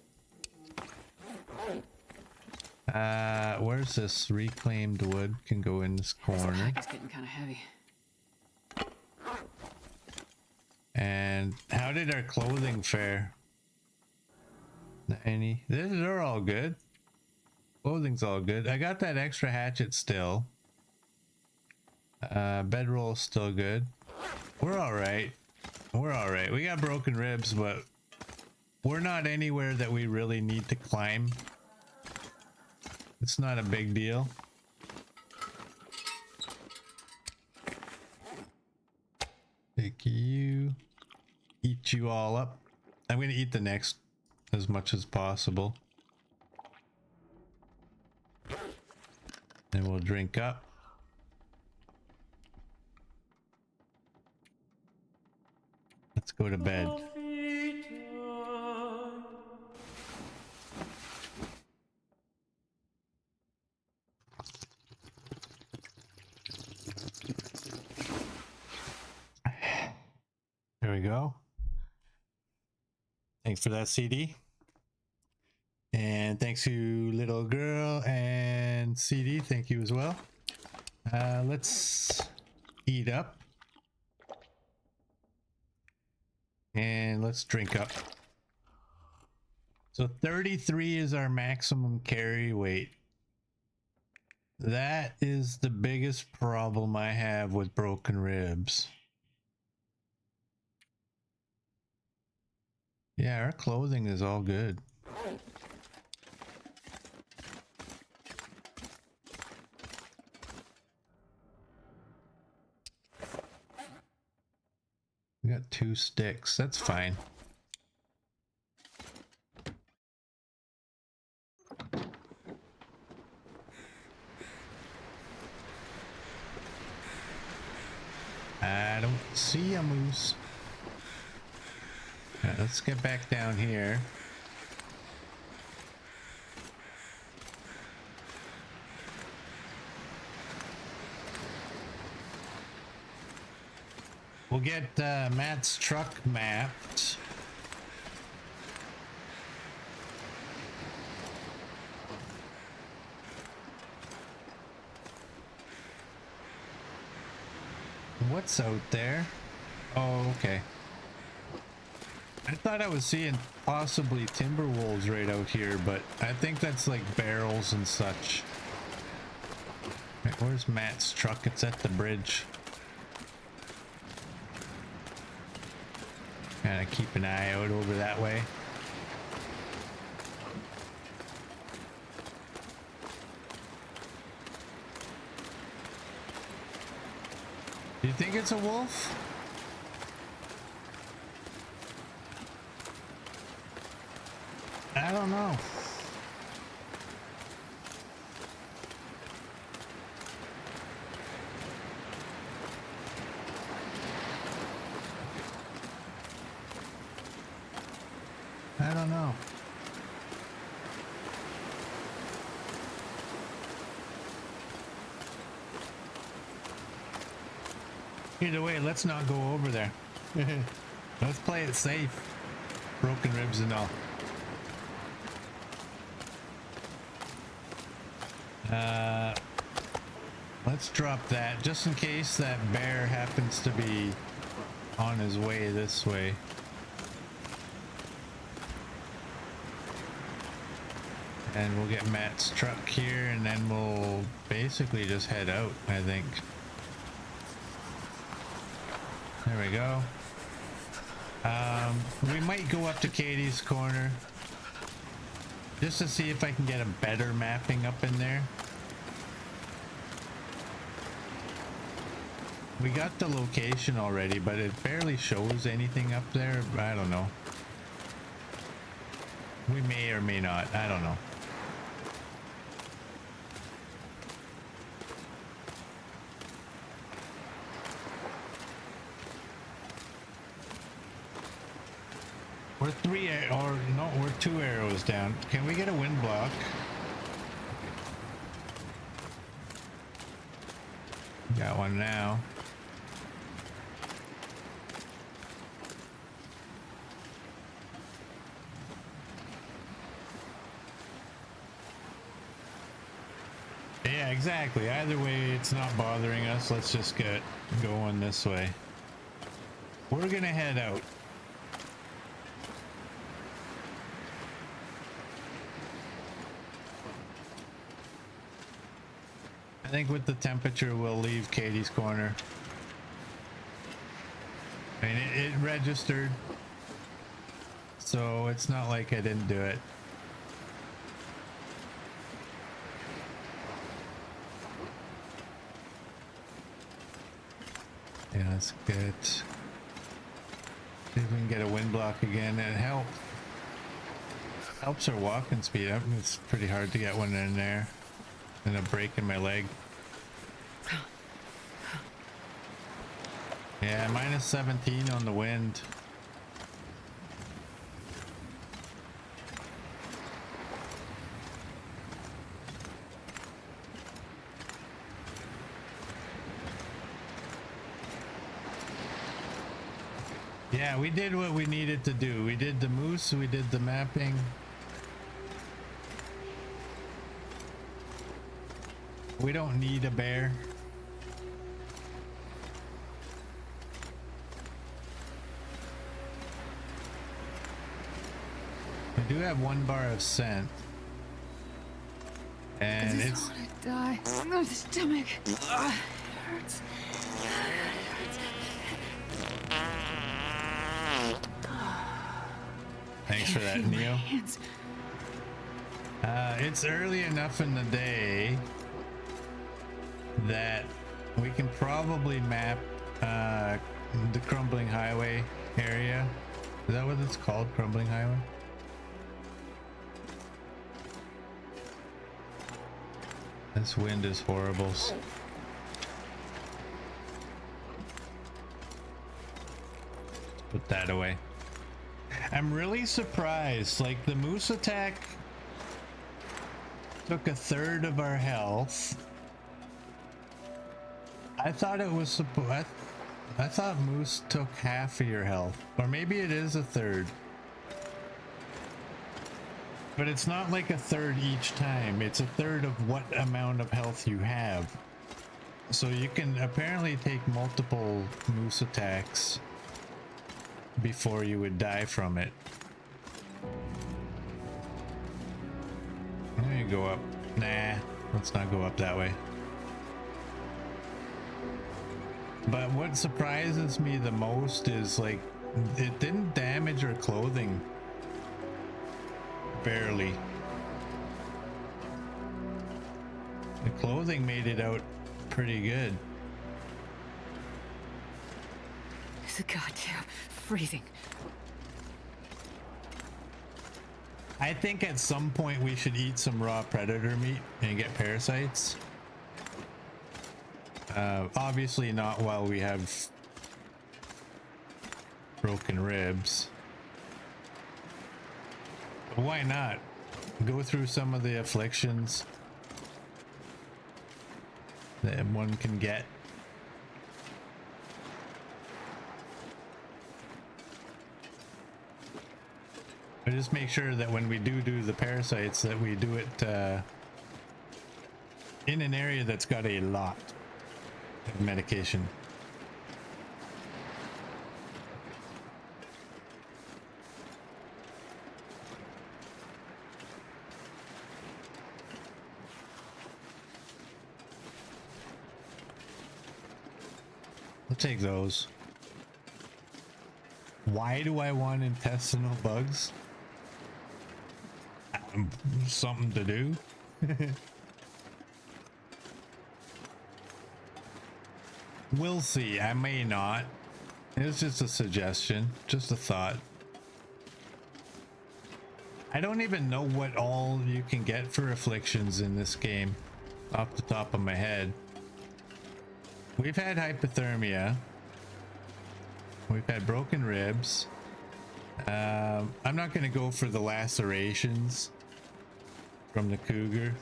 Where's this reclaimed wood? Can go in this corner. It's getting kind of heavy. And how did our clothing fare? Any? They're all good. Clothing's all good. I got that extra hatchet still. Bedroll's still good. We're all right. We're all right. We got broken ribs, but we're not anywhere that we really need to climb. It's not a big deal. Take you. Eat you all up. I'm gonna eat the next as much as possible. And we'll drink up. Let's go to bed. There we go. Thanks for that, CD. And thanks to little girl and CD. Thank you as well. Let's eat up. And let's drink up. So 33 is our maximum carry weight. That is the biggest problem I have with broken ribs. Yeah, our clothing is all good. We got 2 sticks. That's fine. I don't see a moose. Right, let's get back down here. We'll get Matt's truck mapped. What's out there? Oh, okay. I thought I was seeing possibly timber wolves right out here, but I think that's like barrels and such. Right, where's Matt's truck? It's at the bridge. Gotta keep an eye out over that way. Do you think it's a wolf? I don't know. I don't know. Either way, let's not go over there. Let's play it safe. broken ribs and all. Let's drop that just in case that bear happens to be on his way this way. And we'll get Matt's truck here and then we'll basically just head out, I think. There we go. We might go up to Katie's corner just to see if I can get a better mapping up in there. We got the location already, but it barely shows anything up there. I don't know. We may or may not. I don't know. We're we're 2 arrows down. Can we get a wind block? Got one now. Yeah, exactly. Either way, it's not bothering us. Let's just get going this way. We're gonna head out. I think with the temperature, we'll leave Katie's corner. I mean, it registered, so it's not like I didn't do it. Yeah, that's good. See if we can get a wind block again. It helps our walking speed up. It's pretty hard to get one in there. And a break in my leg. Yeah, minus 17 on the wind. Yeah, we did what we needed to do. We did the moose, we did the mapping. We don't need a bear. I do have 1 bar of scent. And I it's... just want to die. My stomach. It hurts. Thanks for that, Neo. It's early enough in the day that we can probably map the Crumbling Highway area. Is that what it's called? Crumbling Highway? This wind is horrible. Put that away. I'm really surprised. Like, the moose attack took 1/3 of our health. I thought it was supposed... I thought moose took half of your health. Or maybe it is 1/3. But it's not like 1/3 each time. It's 1/3 of what amount of health you have. So you can apparently take multiple moose attacks before you would die from it. I'm gonna go up. Nah, let's not go up that way. But what surprises me the most is, like, it didn't damage our clothing. Barely. The clothing made it out pretty good. It's a goddamn freezing. I think at some point we should eat some raw predator meat and get parasites. Obviously not while we have broken ribs. But why not? Go through some of the afflictions that one can get. But just make sure that when we do the parasites that we do it in an area that's got a lot of medication. I'll take those. Why do I want intestinal bugs? Something to do. We'll see. I may not. It's just a suggestion, just a thought. I don't even know what all you can get for afflictions in this game off the top of my head. We've had hypothermia. We've had broken ribs. I'm not going to go for the lacerations from the cougar.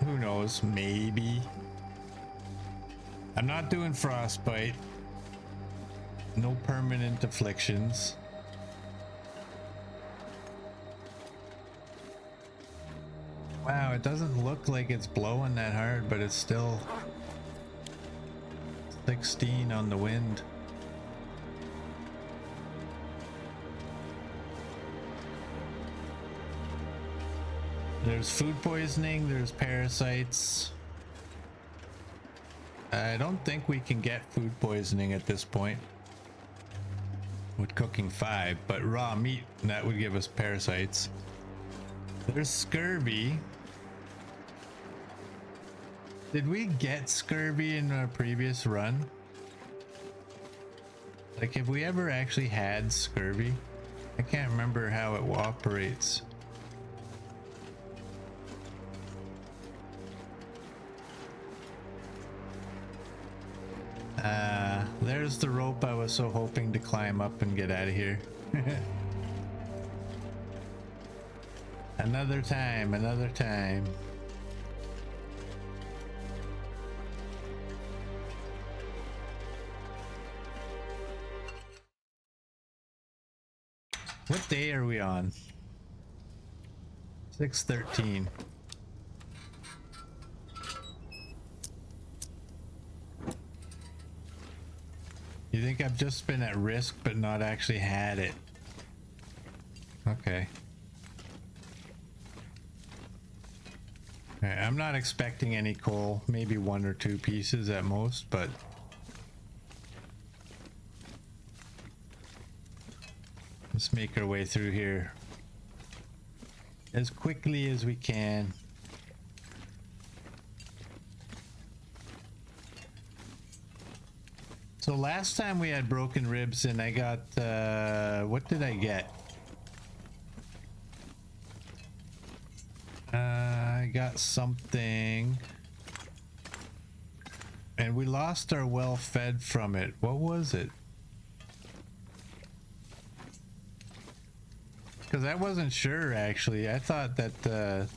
Who knows? Maybe. I'm not doing frostbite. No permanent afflictions. Wow, it doesn't look like it's blowing that hard, but it's still 16 on the wind. There's food poisoning, there's parasites. I don't think we can get food poisoning at this point with cooking 5, but raw meat, that would give us parasites. There's scurvy. Did we get scurvy in our previous run? Like, have we ever actually had scurvy? I can't remember how it operates. There's the rope I was so hoping to climb up and get out of here. Another time, another time. What day are we on? 6/13. You think I've just been at risk but not actually had it? Okay. Alright, I'm not expecting any coal, maybe 1 or 2 pieces at most, but let's make our way through here as quickly as we can. So last time we had broken ribs and I got, what did I get? I got something. And we lost our well fed from it. What was it? Because I wasn't sure actually. I thought that,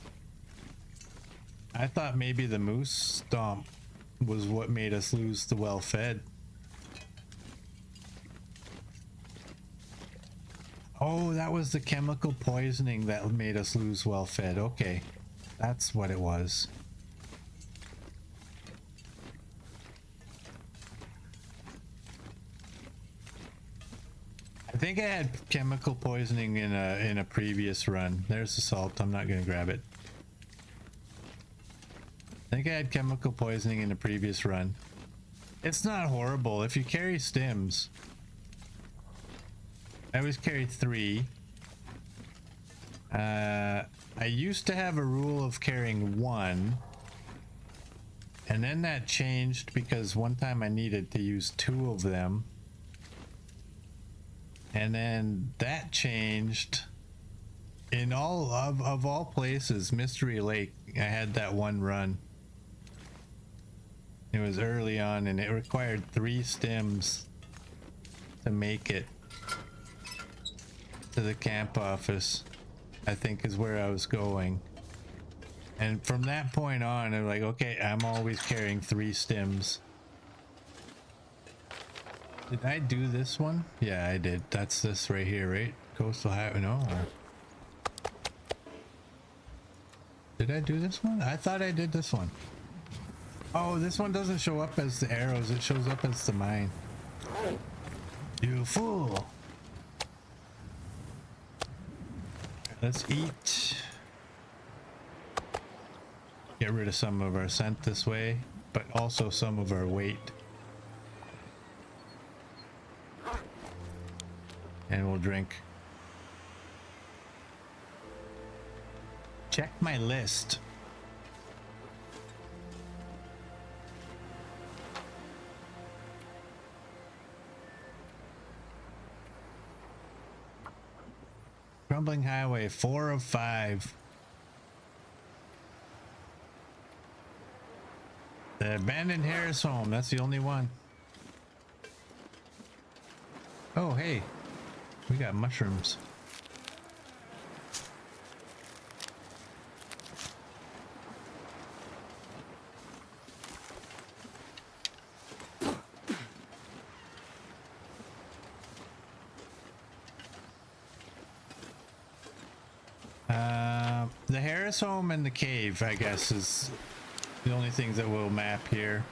I thought maybe the moose stomp was what made us lose the well fed. Oh, that was the chemical poisoning that made us lose well fed. Okay, that's what it was. I think I had chemical poisoning in a previous run. There's the salt. I'm not gonna grab it. I think I had chemical poisoning in a previous run. It's not horrible if you carry stims. I always carry 3. I used to have a rule of carrying 1, and then that changed because one time I needed to use 2 of them, and then that changed in all of all places. Mystery Lake, I had that one run. It was early on and it required 3 stims to make it to the camp office, I think is where I was going. And from that point on, I'm like, okay, I'm always carrying 3 stims. Did I do this one? Yeah, I did. That's this right here, right? Coastal Highway. No. Did I do this one? I thought I did this one. Oh, this one doesn't show up as the arrows. It shows up as the mine. You fool. Let's eat. Get rid of some of our scent this way, but also some of our weight. And we'll drink. Check my list. Crumbling Highway, 4 of 5. The abandoned Harris home, that's the only one. Oh, hey, we got mushrooms. The Harris home and the cave, I guess, is the only things that we'll map here.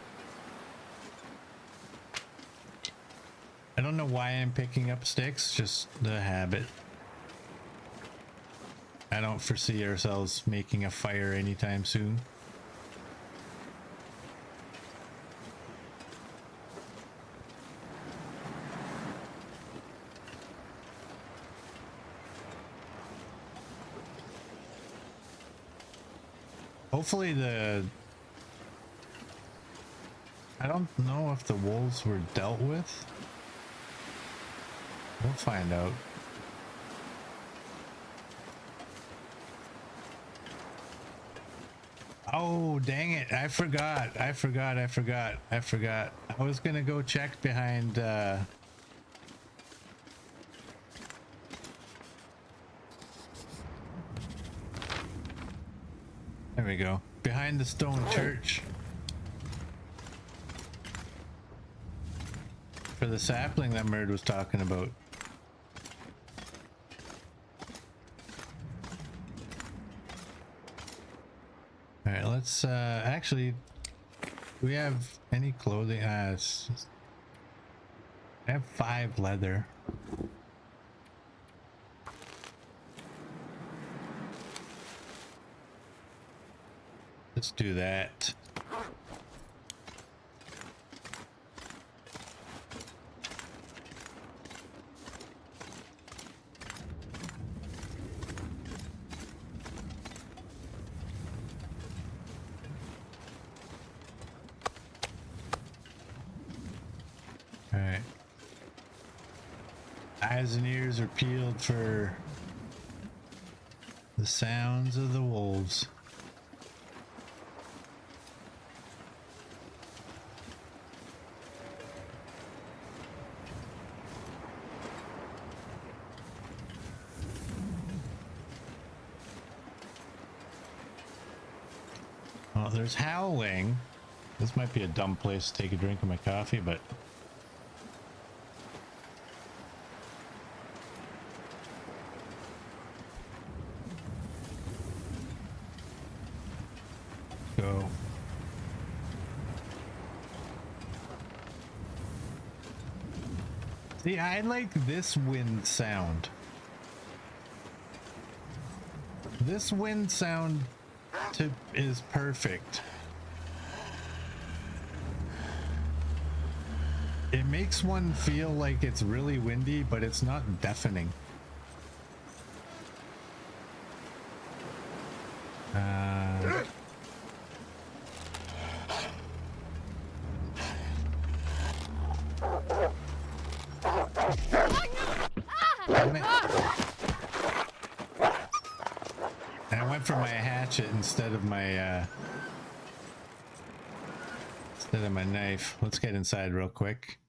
I don't know why I'm picking up sticks, just the habit. I don't foresee ourselves making a fire anytime soon. Hopefully I don't know if the wolves were dealt with. We'll find out. Oh, dang it. I forgot. I was gonna go check behind, there we go. Behind the stone church. For the sapling that Murd was talking about. All right, let's actually, do we have any clothing? I have 5 leather. Let's do that. All right. Eyes and ears are peeled for the sounds of the wolves. Well, there's howling. This might be a dumb place to take a drink of my coffee, but go. See, I like this wind sound. This wind sound is perfect. It makes one feel like it's really windy, but it's not deafening. Damn it. And I went for my hatchet instead of my knife. Let's get inside real quick.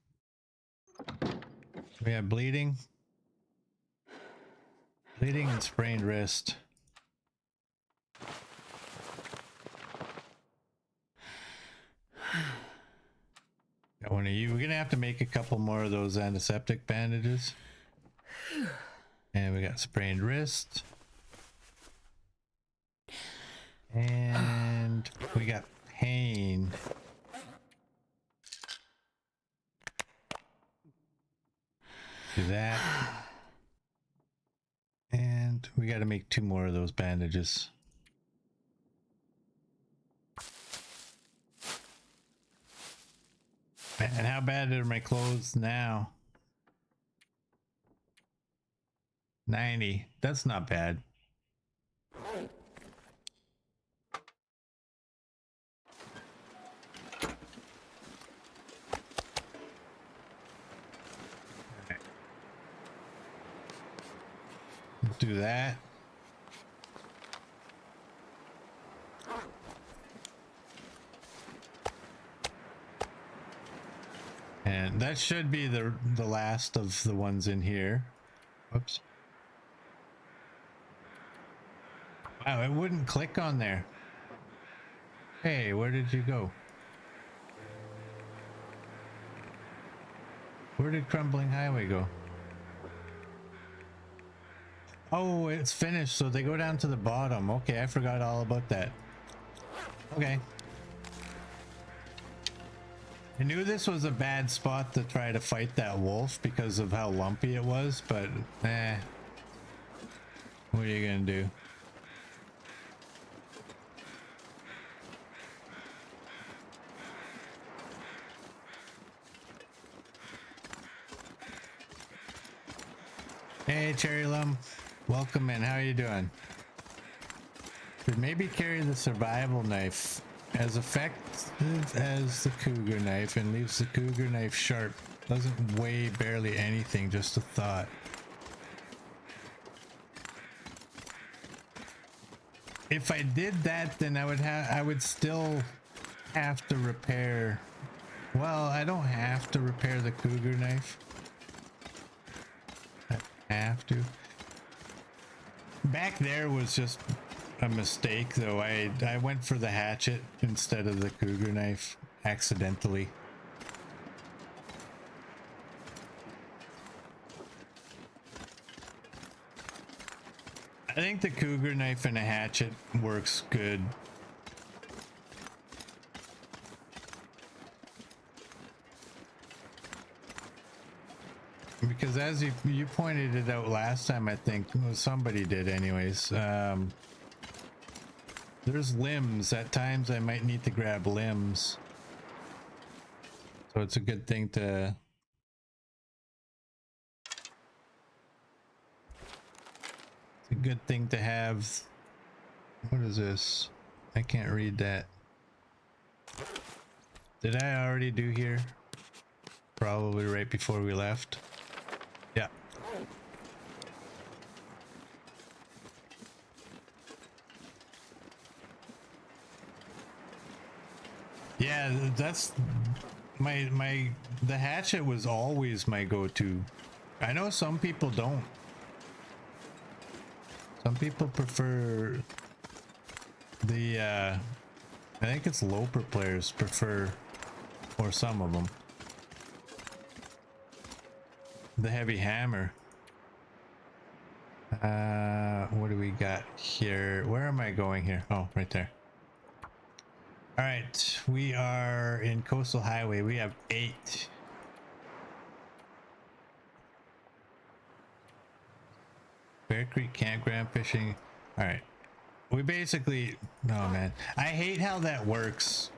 We have bleeding and sprained wrist. Got one of you. We're gonna have to make a couple more of those antiseptic bandages. And we got sprained wrist. And we got pain. Do that. And we got to make 2 more of those bandages. Man, how bad are my clothes now? 90. That's not bad. Do that. And that should be the last of the ones in here. Whoops. Wow, it wouldn't click on there. Hey, where did you go? Where did Crumbling Highway go? Oh, it's finished, so they go down to the bottom. Okay, I forgot all about that. Okay. I knew this was a bad spot to try to fight that wolf because of how lumpy it was, but what are you gonna do? Hey, Cherry Lum. Welcome in. How are you doing? Should maybe carry the survival knife. As effective as the cougar knife and leaves the cougar knife sharp. Doesn't weigh barely anything, just a thought. If I did that, then I would still have to repair. Well, I don't have to repair the cougar knife. I have to. Back there was just a mistake, though. I went for the hatchet instead of the cougar knife accidentally. I think the cougar knife and a hatchet works good. Because as you pointed it out last time, I think somebody did anyways. There's limbs. At times I might need to grab limbs. So it's a good thing to... It's a good thing to have... What is this? I can't read that. Did I already do here? Probably right before we left. Yeah. Yeah, that's the hatchet was always my go-to. I know some people don't. Some people prefer the I think it's Loper players prefer, or some of them, the heavy hammer. What do we got here? Where am I going here? Oh, right there. All right, we are in Coastal Highway. We have 8. Bear Creek campground fishing. All right, we basically... Oh man, I hate how that works.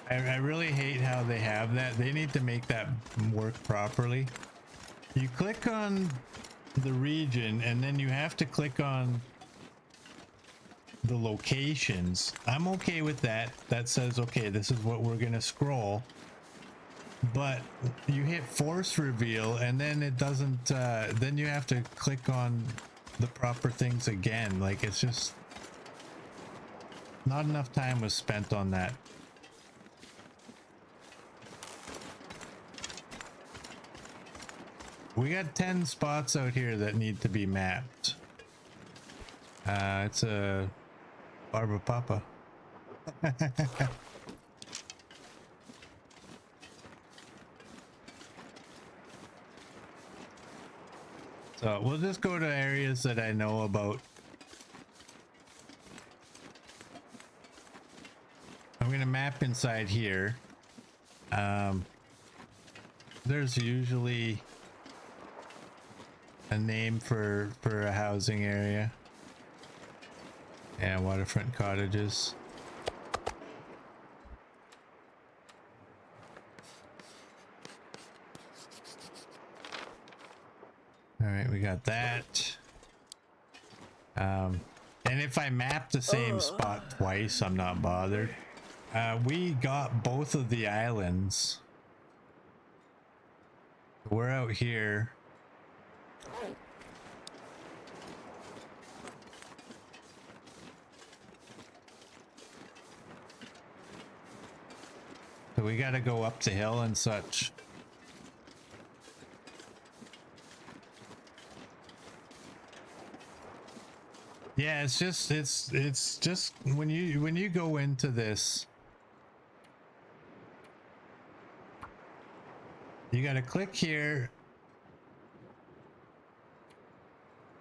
I really hate how they have that. They need to make that work properly. You click on the region and then you have to click on the locations. I'm okay with that. That says, okay, this is what we're gonna scroll. But you hit force reveal and then it doesn't, then you have to click on the proper things again. Like, it's just not enough time was spent on that. We got 10 spots out here that need to be mapped. It's a Barba Papa. So we'll just go to areas that I know about. I'm gonna map inside here. There's usually a name for a housing area. Yeah, waterfront cottages. All right, we got that. And if I map the same spot twice, I'm not bothered. We got both of the islands. We're out here. So we gotta go up the hill and such. Yeah, it's just when you go into this, you gotta click here.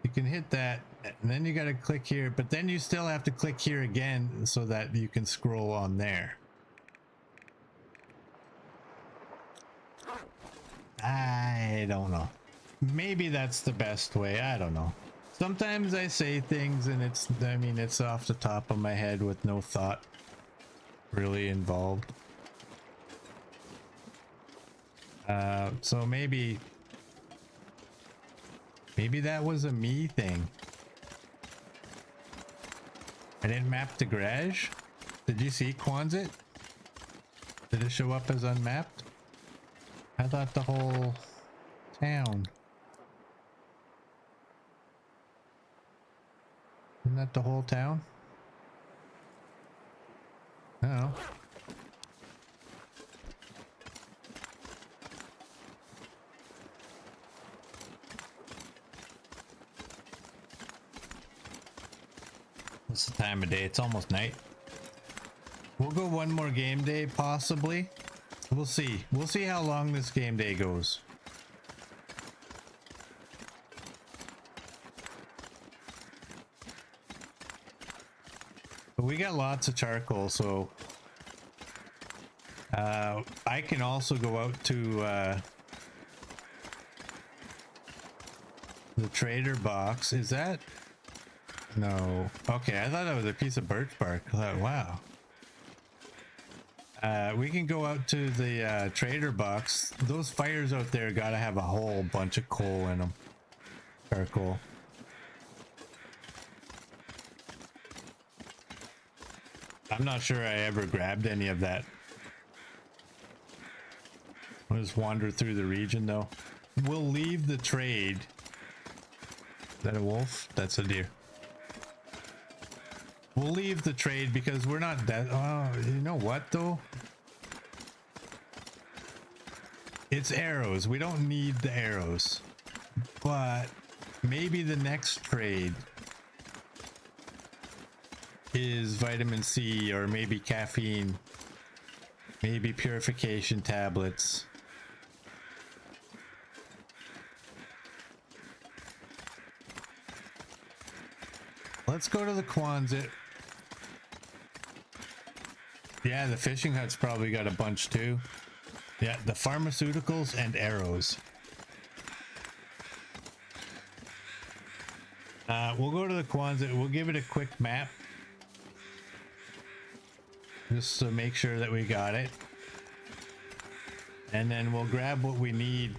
You can hit that, and then you gotta click here, but then you still have to click here again so that you can scroll on there. I don't know. Maybe that's the best way. I don't know. Sometimes I say things and it's off the top of my head with no thought really involved. So maybe that was a me thing. I didn't map the garage. Did you see Quonset? Did it show up as unmapped? I thought the whole town. Isn't that the whole town? No. What's the time of day? It's almost night. We'll go one more game day, possibly. We'll see. We'll see how long this game day goes. But we got lots of charcoal, so I can also go out to the trader box. Is that? No. Okay, I thought that was a piece of birch bark. I thought, wow. We can go out to the trader box. Those fires out there gotta have a whole bunch of coal in them. Charcoal. I'm not sure I ever grabbed any of that. I'll just wander through the region though. We'll leave the trade. Is that a wolf? That's a deer. We'll leave the trade because we're not that. Oh, you know what though? It's arrows. We don't need the arrows. But maybe the next trade is vitamin C or maybe caffeine. Maybe purification tablets. Let's go to the Quonset. Yeah, the fishing hut's probably got a bunch too. Yeah, the pharmaceuticals and arrows. We'll go to the Quonset. We'll give it a quick map. Just to make sure that we got it. And then we'll grab what we need.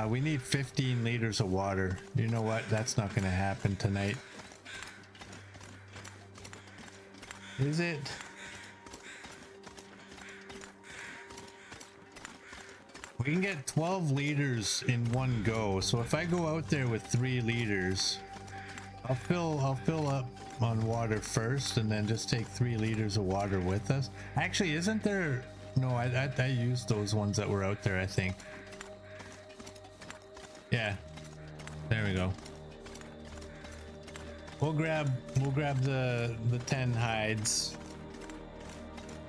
We need 15 liters of water. You know what? That's not going to happen tonight. Is it? We can get 12 liters in one go. So if I go out there with 3 liters, I'll fill up on water first and then just take 3 liters of water with us. Actually, isn't there? No, I used those ones that were out there, I think. Yeah, there we go. We'll grab the 10 hides.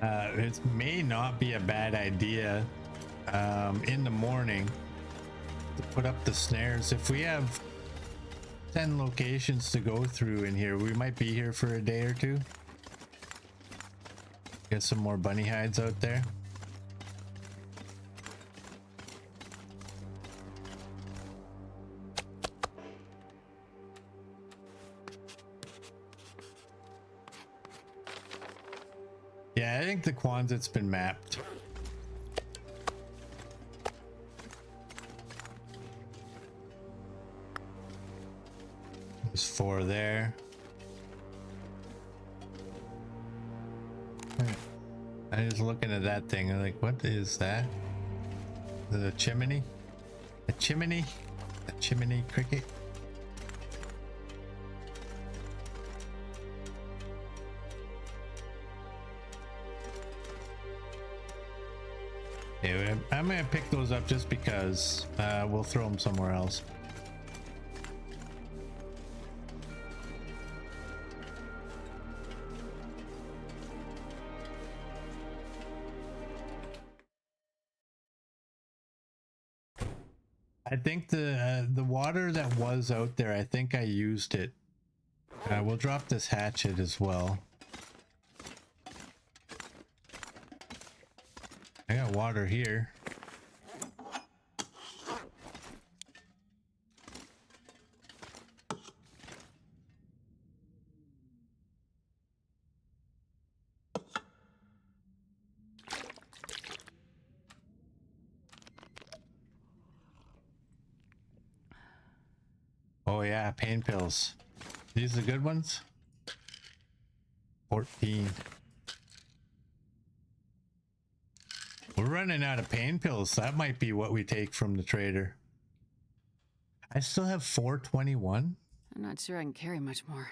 It may not be a bad idea in the morning to put up the snares. If we have 10 locations to go through in here. We might be here for a day or two. Get some more bunny hides out there. Yeah, I think the Quonsit's been mapped. There's 4 there. I was looking at that thing. I'm like, what is that? Is it a chimney? A chimney? A chimney cricket? Yeah, I'm gonna pick those up just because we'll throw them somewhere else. I think the water that was out there, I think I used it. We'll drop this hatchet as well. I got water here. Oh yeah, pain pills. These are the good ones? 14. We're running out of pain pills. That might be what we take from the trader. I still have 421. I'm not sure I can carry much more.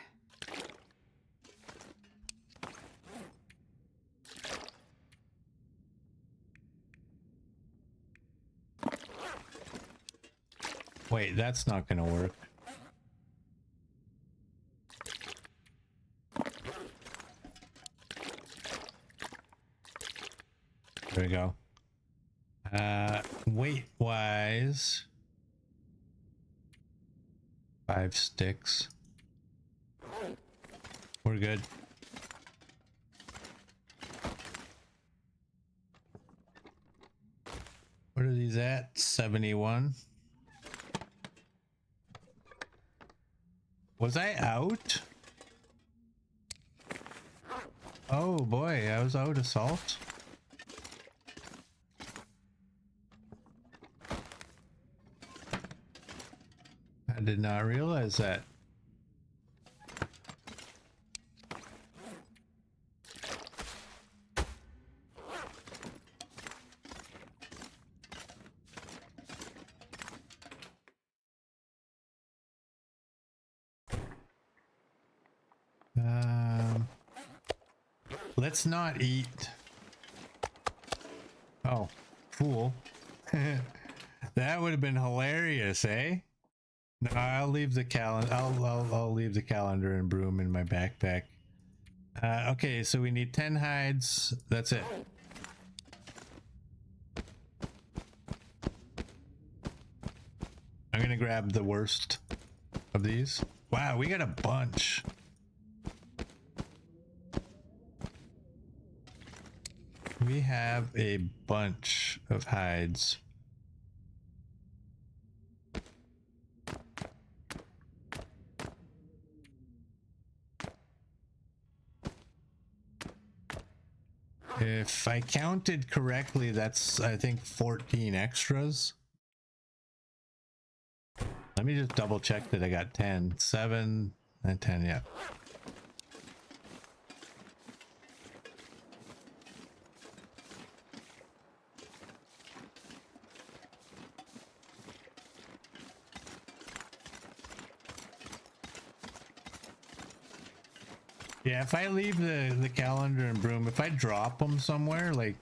Wait, that's not gonna work. There we go. Weight wise, 5 sticks. We're good. What are these at? 71. Was I out? Oh boy, I was out of salt. I did not realize that. Let's not eat. Oh, fool. That would have been hilarious, eh? No, I'll leave the calendar. I'll leave the calendar and broom in my backpack. Okay, so we need 10 hides. That's it. I'm gonna grab the worst of these. Wow, we got a bunch. We have a bunch of hides. If I counted correctly, that's, I think, 14 extras. Let me just double check that I got 10. 7 and 10, yeah. Yeah, if I leave the calendar and broom, if I drop them somewhere, like,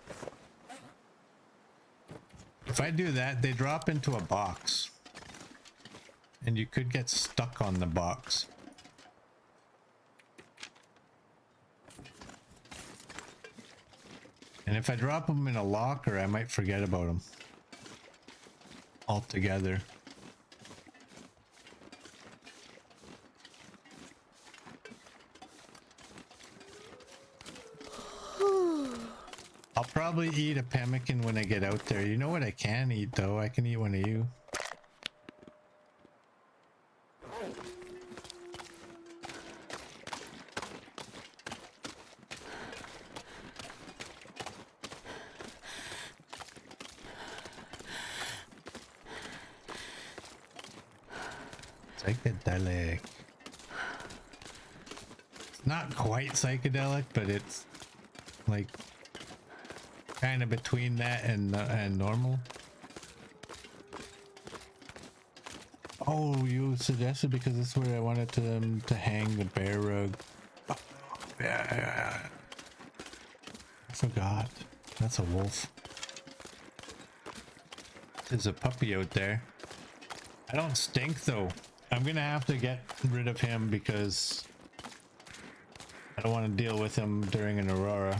if I do that, they drop into a box. And you could get stuck on the box. And if I drop them in a locker, I might forget about them altogether. probably eat a pemmican when I get out there. You know what I can eat though? I can eat one of you. Psychedelic. It's not quite psychedelic, but it's like kind of between that and normal. Oh, you suggested because this is where I wanted to hang the bear rug. Oh, yeah, I forgot. That's a wolf. There's a puppy out there. I don't stink though. I'm gonna have to get rid of him because I don't want to deal with him during an aurora.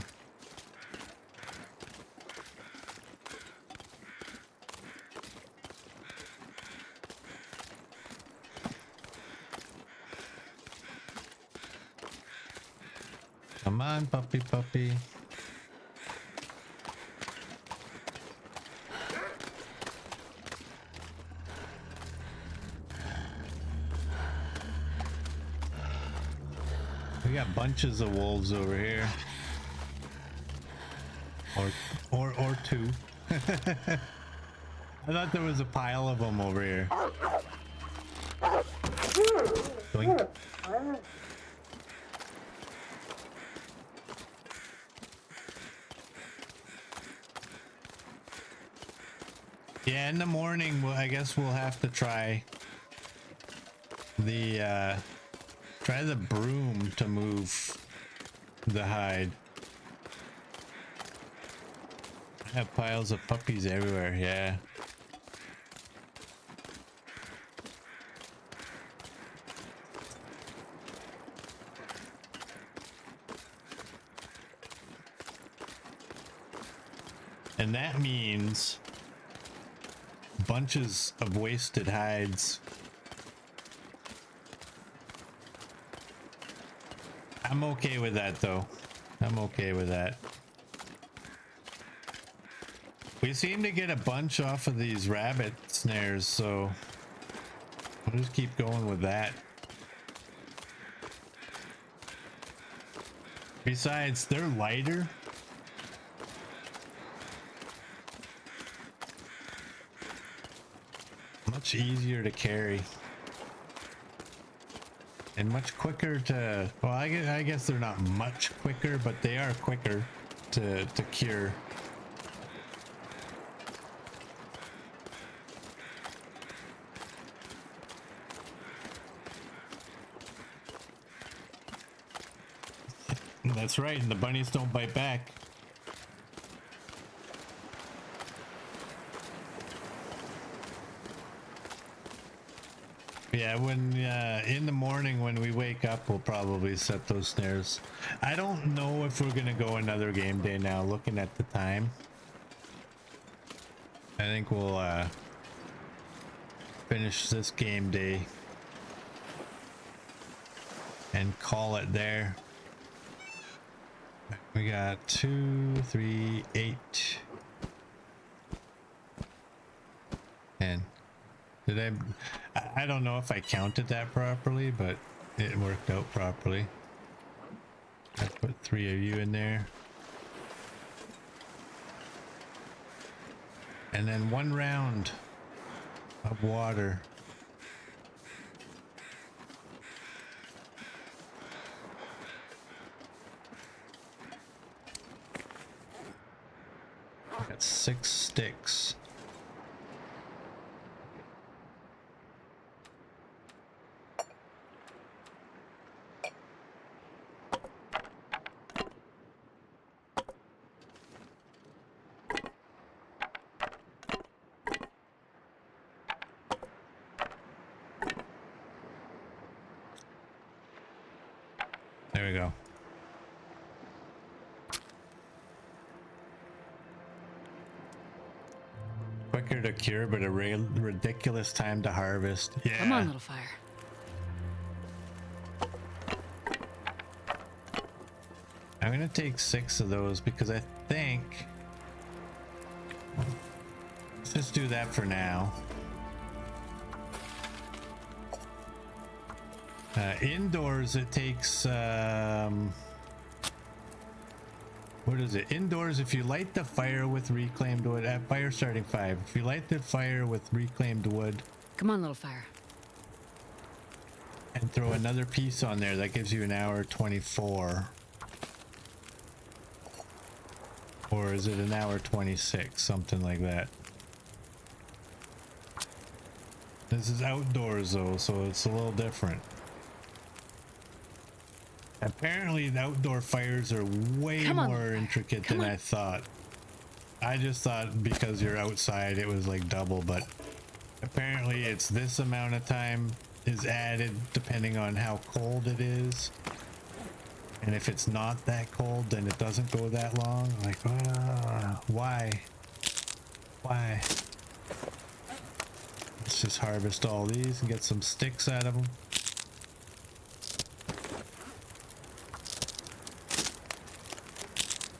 Come on, puppy, puppy. We got bunches of wolves over here. Or two. I thought there was a pile of them over here. Doink. Yeah, in the morning, I guess we'll have to try the broom to move the hide. I have piles of puppies everywhere, yeah. And that means bunches of wasted hides. I'm okay with that though. I'm okay with that. We seem to get a bunch off of these rabbit snares, so we'll just keep going with that. Besides, they're lighter. Much easier to carry. And much quicker to, well, I guess they're not much quicker, but they are quicker to cure. That's right, and the bunnies don't bite back. Yeah, when in the morning when we wake up, we'll probably set those snares. I don't know if we're gonna go another game day now, looking at the time. I think we'll finish this game day and call it there. We got 2, 3, 8, 10. Did I don't know if I counted that properly, but it worked out properly. I put 3 of you in there. And then 1 round of water. I got 6 sticks. There we go. Quicker to cure, but a ridiculous time to harvest. Yeah. Come on, little fire. I'm gonna take 6 of those because I think Just do that for now. Indoors, it takes, what is it? Indoors, if you light the fire with reclaimed wood, at fire starting 5, if you light the fire with reclaimed wood. Come on, little fire. And throw another piece on there, that gives you an hour 24. Or is it an hour 26? Something like that. This is outdoors though, so it's a little different. Apparently the outdoor fires are way more intricate than I thought. I just thought because you're outside it was like double, but apparently it's this amount of time is added depending on how cold it is. And if it's not that cold, then it doesn't go that long. Like, why? Why? Let's just harvest all these and get some sticks out of them.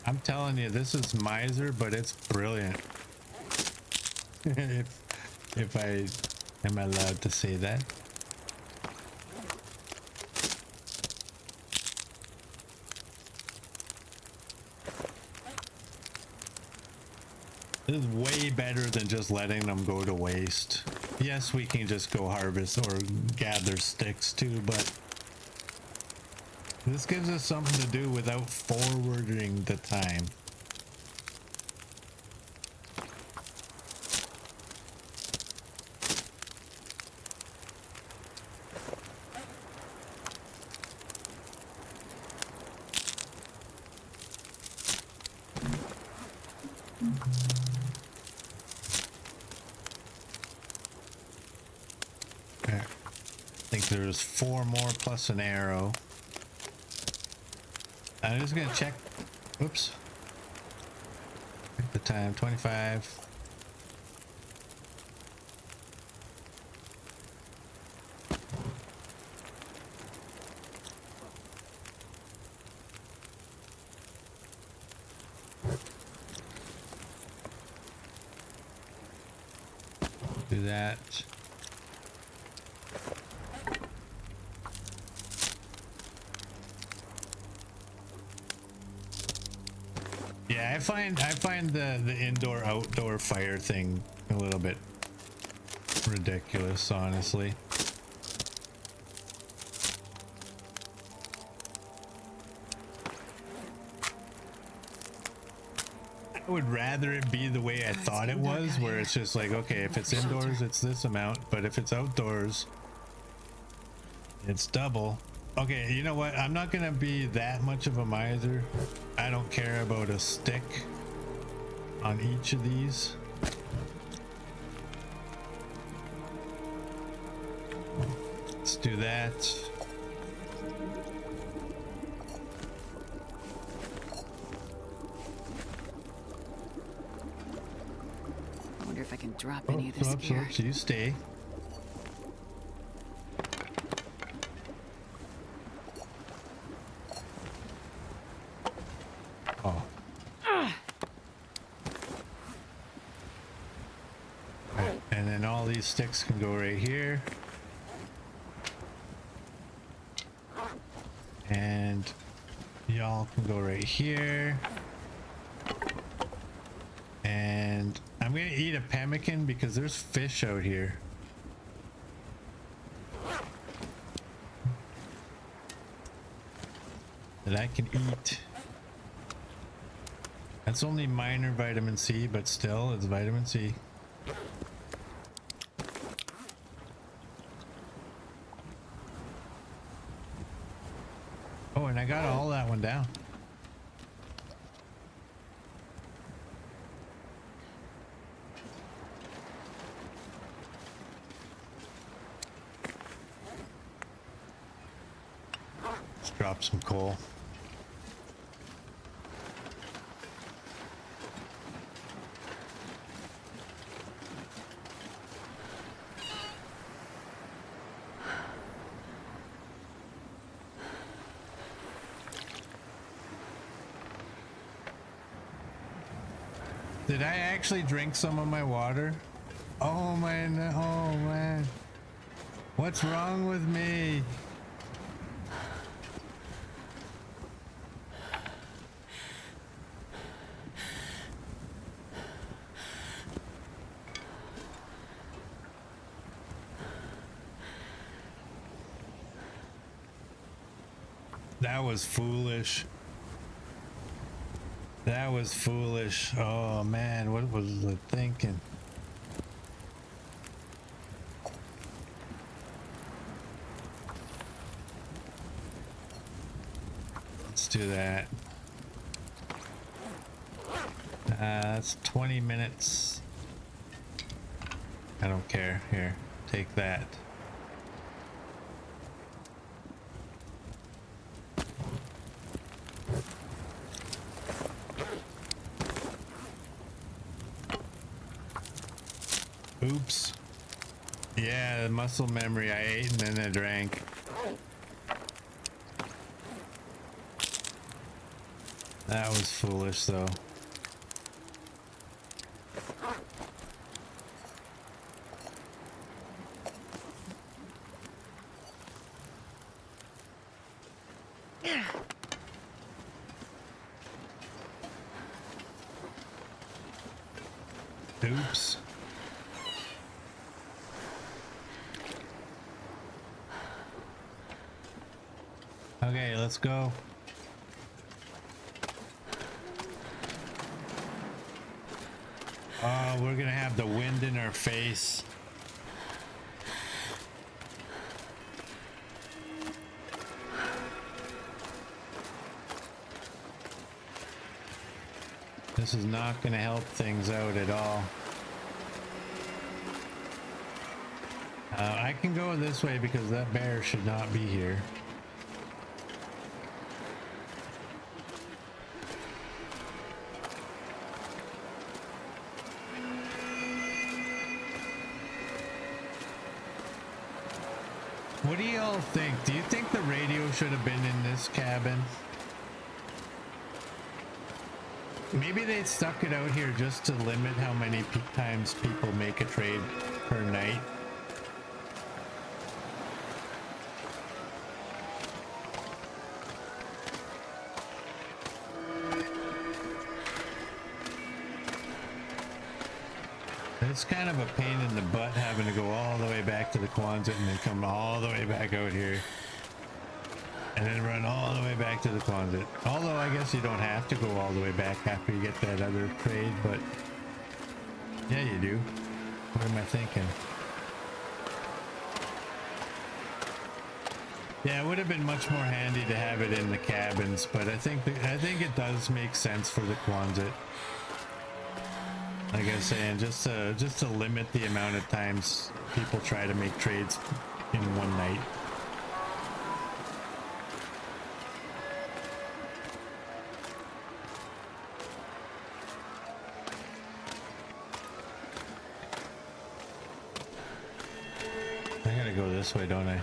I'm telling you, this is miser, but it's brilliant. if I am allowed to say that. This is way better than just letting them go to waste. Yes, we can just go harvest or gather sticks too, but this gives us something to do without forwarding the time. Okay. I think there's 4 more plus an arrow. I'm just gonna check. Oops. Check the time. 25. Do that. Yeah, I find the indoor outdoor fire thing a little bit ridiculous, honestly. I would rather it be the way I thought it was, where it's just like, okay, if it's indoors, it's this amount, but if it's outdoors, it's double. Okay, you know what? I'm not gonna be that much of a miser. I don't care about a stick on each of these. Let's do that. I wonder if I can drop any of this gear. So you stay. Oh. Right. And then all these sticks can go right here. And y'all can go right here. And I'm gonna eat a pemmican because there's fish out here. That I can eat. That's only minor vitamin C, but still, it's vitamin C. Oh, and I got all that one down. Let's drop some coal. Did I actually drink some of my water? Oh man, oh man. What's wrong with me? That was foolish. That was foolish. Oh man, what was I thinking? Let's do that. That's 20 minutes. I don't care. Here, take that. Oops. Yeah, the muscle memory. I ate and then I drank. That was foolish though. Oops. Okay, let's go. Oh, we're gonna have the wind in our face. This is not gonna help things out at all. I can go this way because that bear should not be here. What do y'all think? Do you think the radio should have been in this cabin? Maybe they stuck it out here just to limit how many times people make a trade per night. It's kind of a pain in the butt having to go all the way back to the Quonset and then come all the way back out here and then run all the way back to the Quonset. Although I guess you don't have to go all the way back after you get that other trade, but yeah, you do. What am I thinking? Yeah, it would have been much more handy to have it in the cabins, but I think it does make sense for the Quonset. Like I was saying, just to limit the amount of times people try to make trades in one night. I gotta go this way, don't I?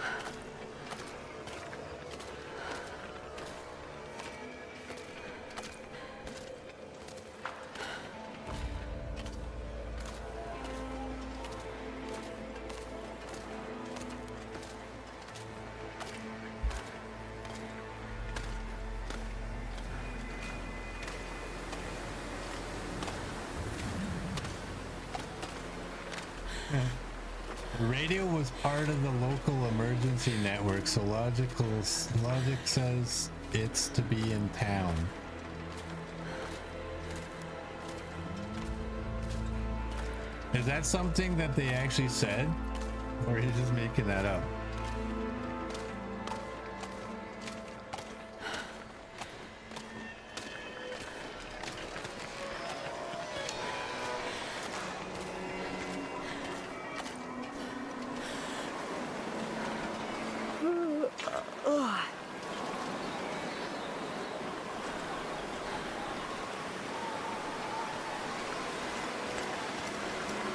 The radio was part of the local emergency network, so logic says it's to be in town. Is that something that they actually said, or are you just making that up?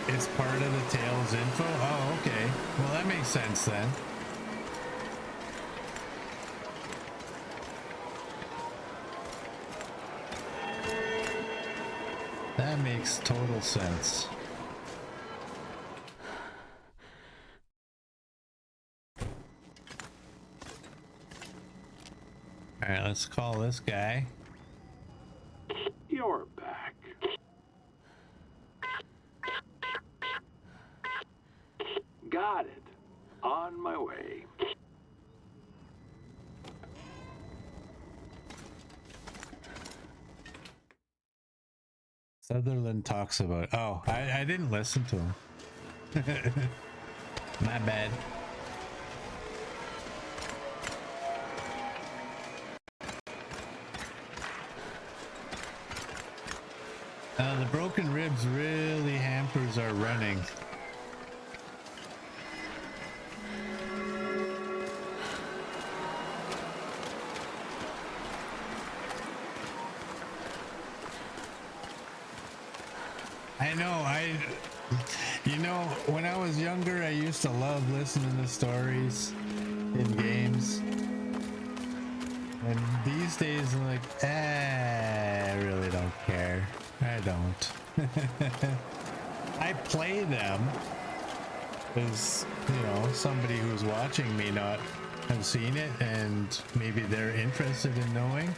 It's part of the Tails info? Oh, okay. Well, that makes sense then. That makes total sense. All right, let's call this guy. You're back. Got it. On my way. Sutherland talks about. Oh, I didn't listen to him. My bad. The broken ribs really hampers our running. I know, you know, when I was younger, I used to love listening to stories in games. And these days, I'm like, I really don't care. I don't. I play them as, you know, somebody who's watching me not have seen it and maybe they're interested in knowing.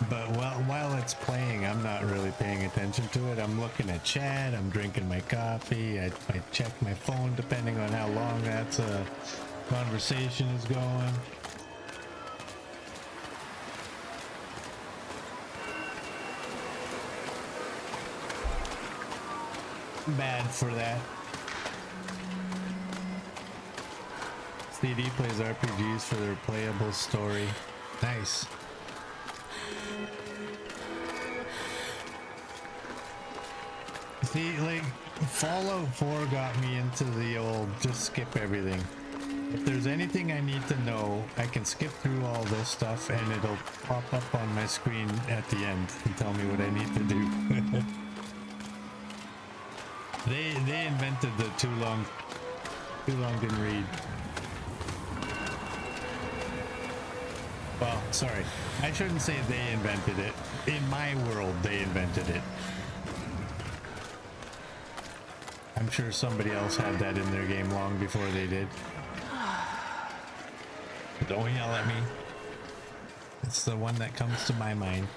But while it's playing, I'm not really paying attention to it. I'm looking at chat, I'm drinking my coffee, I check my phone depending on how long that conversation is going. Bad for that. CD plays RPGs for their playable story. Nice. See, like, Fallout 4 got me into the old just skip everything. If there's anything I need to know, I can skip through all this stuff and it'll pop up on my screen at the end and tell me what I need to do. They invented the too long didn't read. Well, sorry. I shouldn't say they invented it. In my world, they invented it. I'm sure somebody else had that in their game long before they did. Don't yell at me. It's the one that comes to my mind.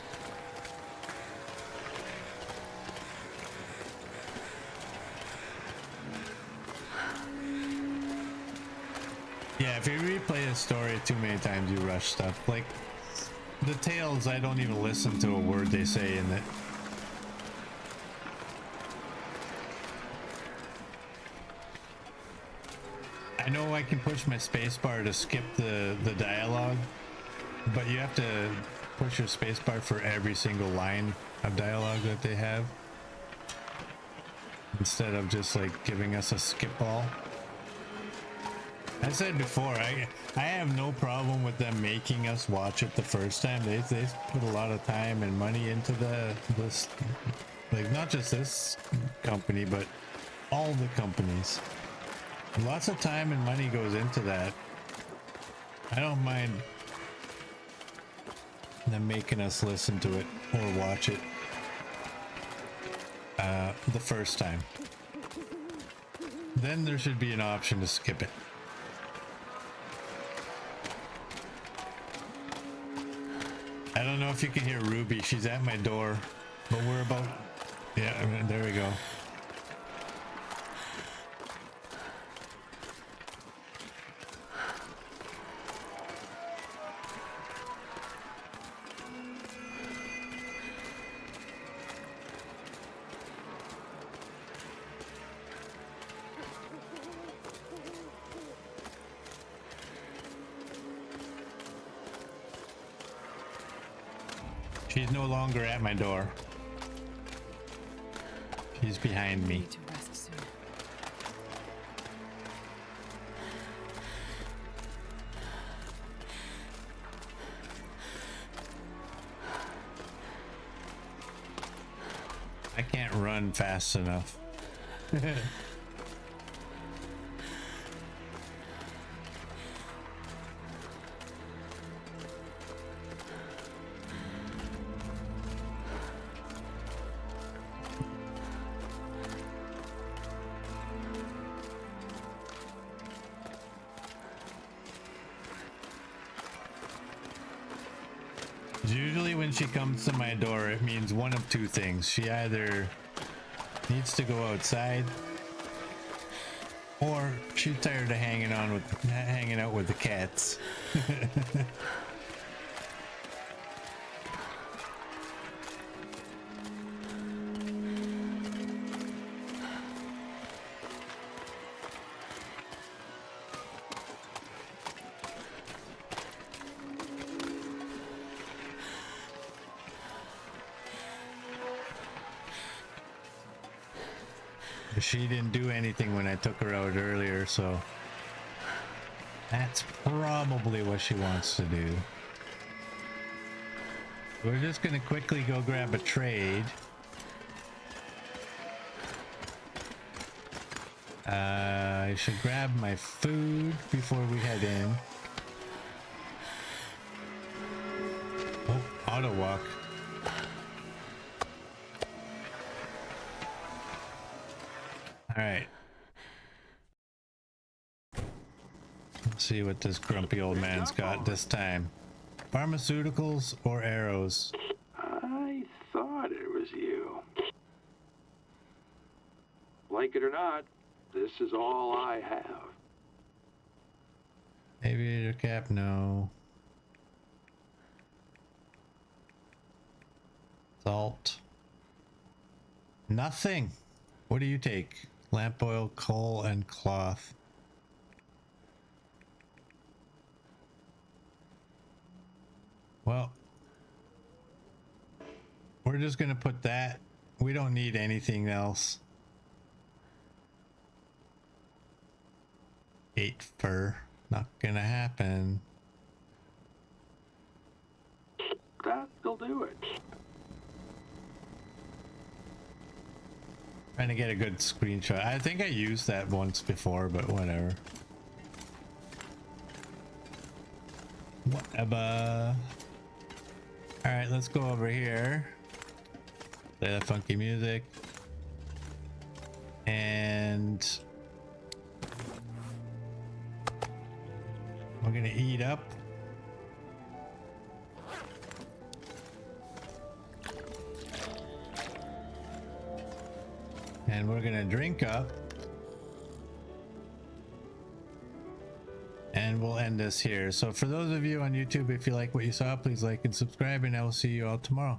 Yeah, if you replay a story too many times, you rush stuff. Like, the tales, I don't even listen to a word they say in it. I know I can push my spacebar to skip the dialogue, but you have to push your spacebar for every single line of dialogue that they have, instead of just like giving us a skip all. I said before, I have no problem with them making us watch it the first time. They put a lot of time and money into this, like, not just this company, but all the companies. Lots of time and money goes into that. I don't mind them making us listen to it or watch it the first time. Then there should be an option to skip it. I don't know if you can hear Ruby. She's at my door, but we're about, yeah, there we go. She's no longer at my door. She's behind me. Need to rest soon. I can't run fast enough. Usually when she comes to my door, it means one of two things. She either needs to go outside, or she's tired of hanging out with the cats. She didn't do anything when I took her out earlier, so that's probably what she wants to do. We're just gonna quickly go grab a trade. I should grab my food before we head in. Oh, auto walk. All right. Let's see what this grumpy old man's got this time. Pharmaceuticals or arrows? I thought it was you. Like it or not, this is all I have. Aviator cap, no. Salt. Nothing. What do you take? Lamp oil, coal, and cloth. Well, we're just gonna put that. We don't need anything else. 8 fur. Not gonna happen. That'll do it. Trying to get a good screenshot. I think I used that once before, but whatever. Whatever. All right, let's go over here. Play that funky music. And we're gonna eat up. And we're gonna drink up. And we'll end this here. So for those of you on YouTube, if you like what you saw, please like and subscribe, and I will see you all tomorrow.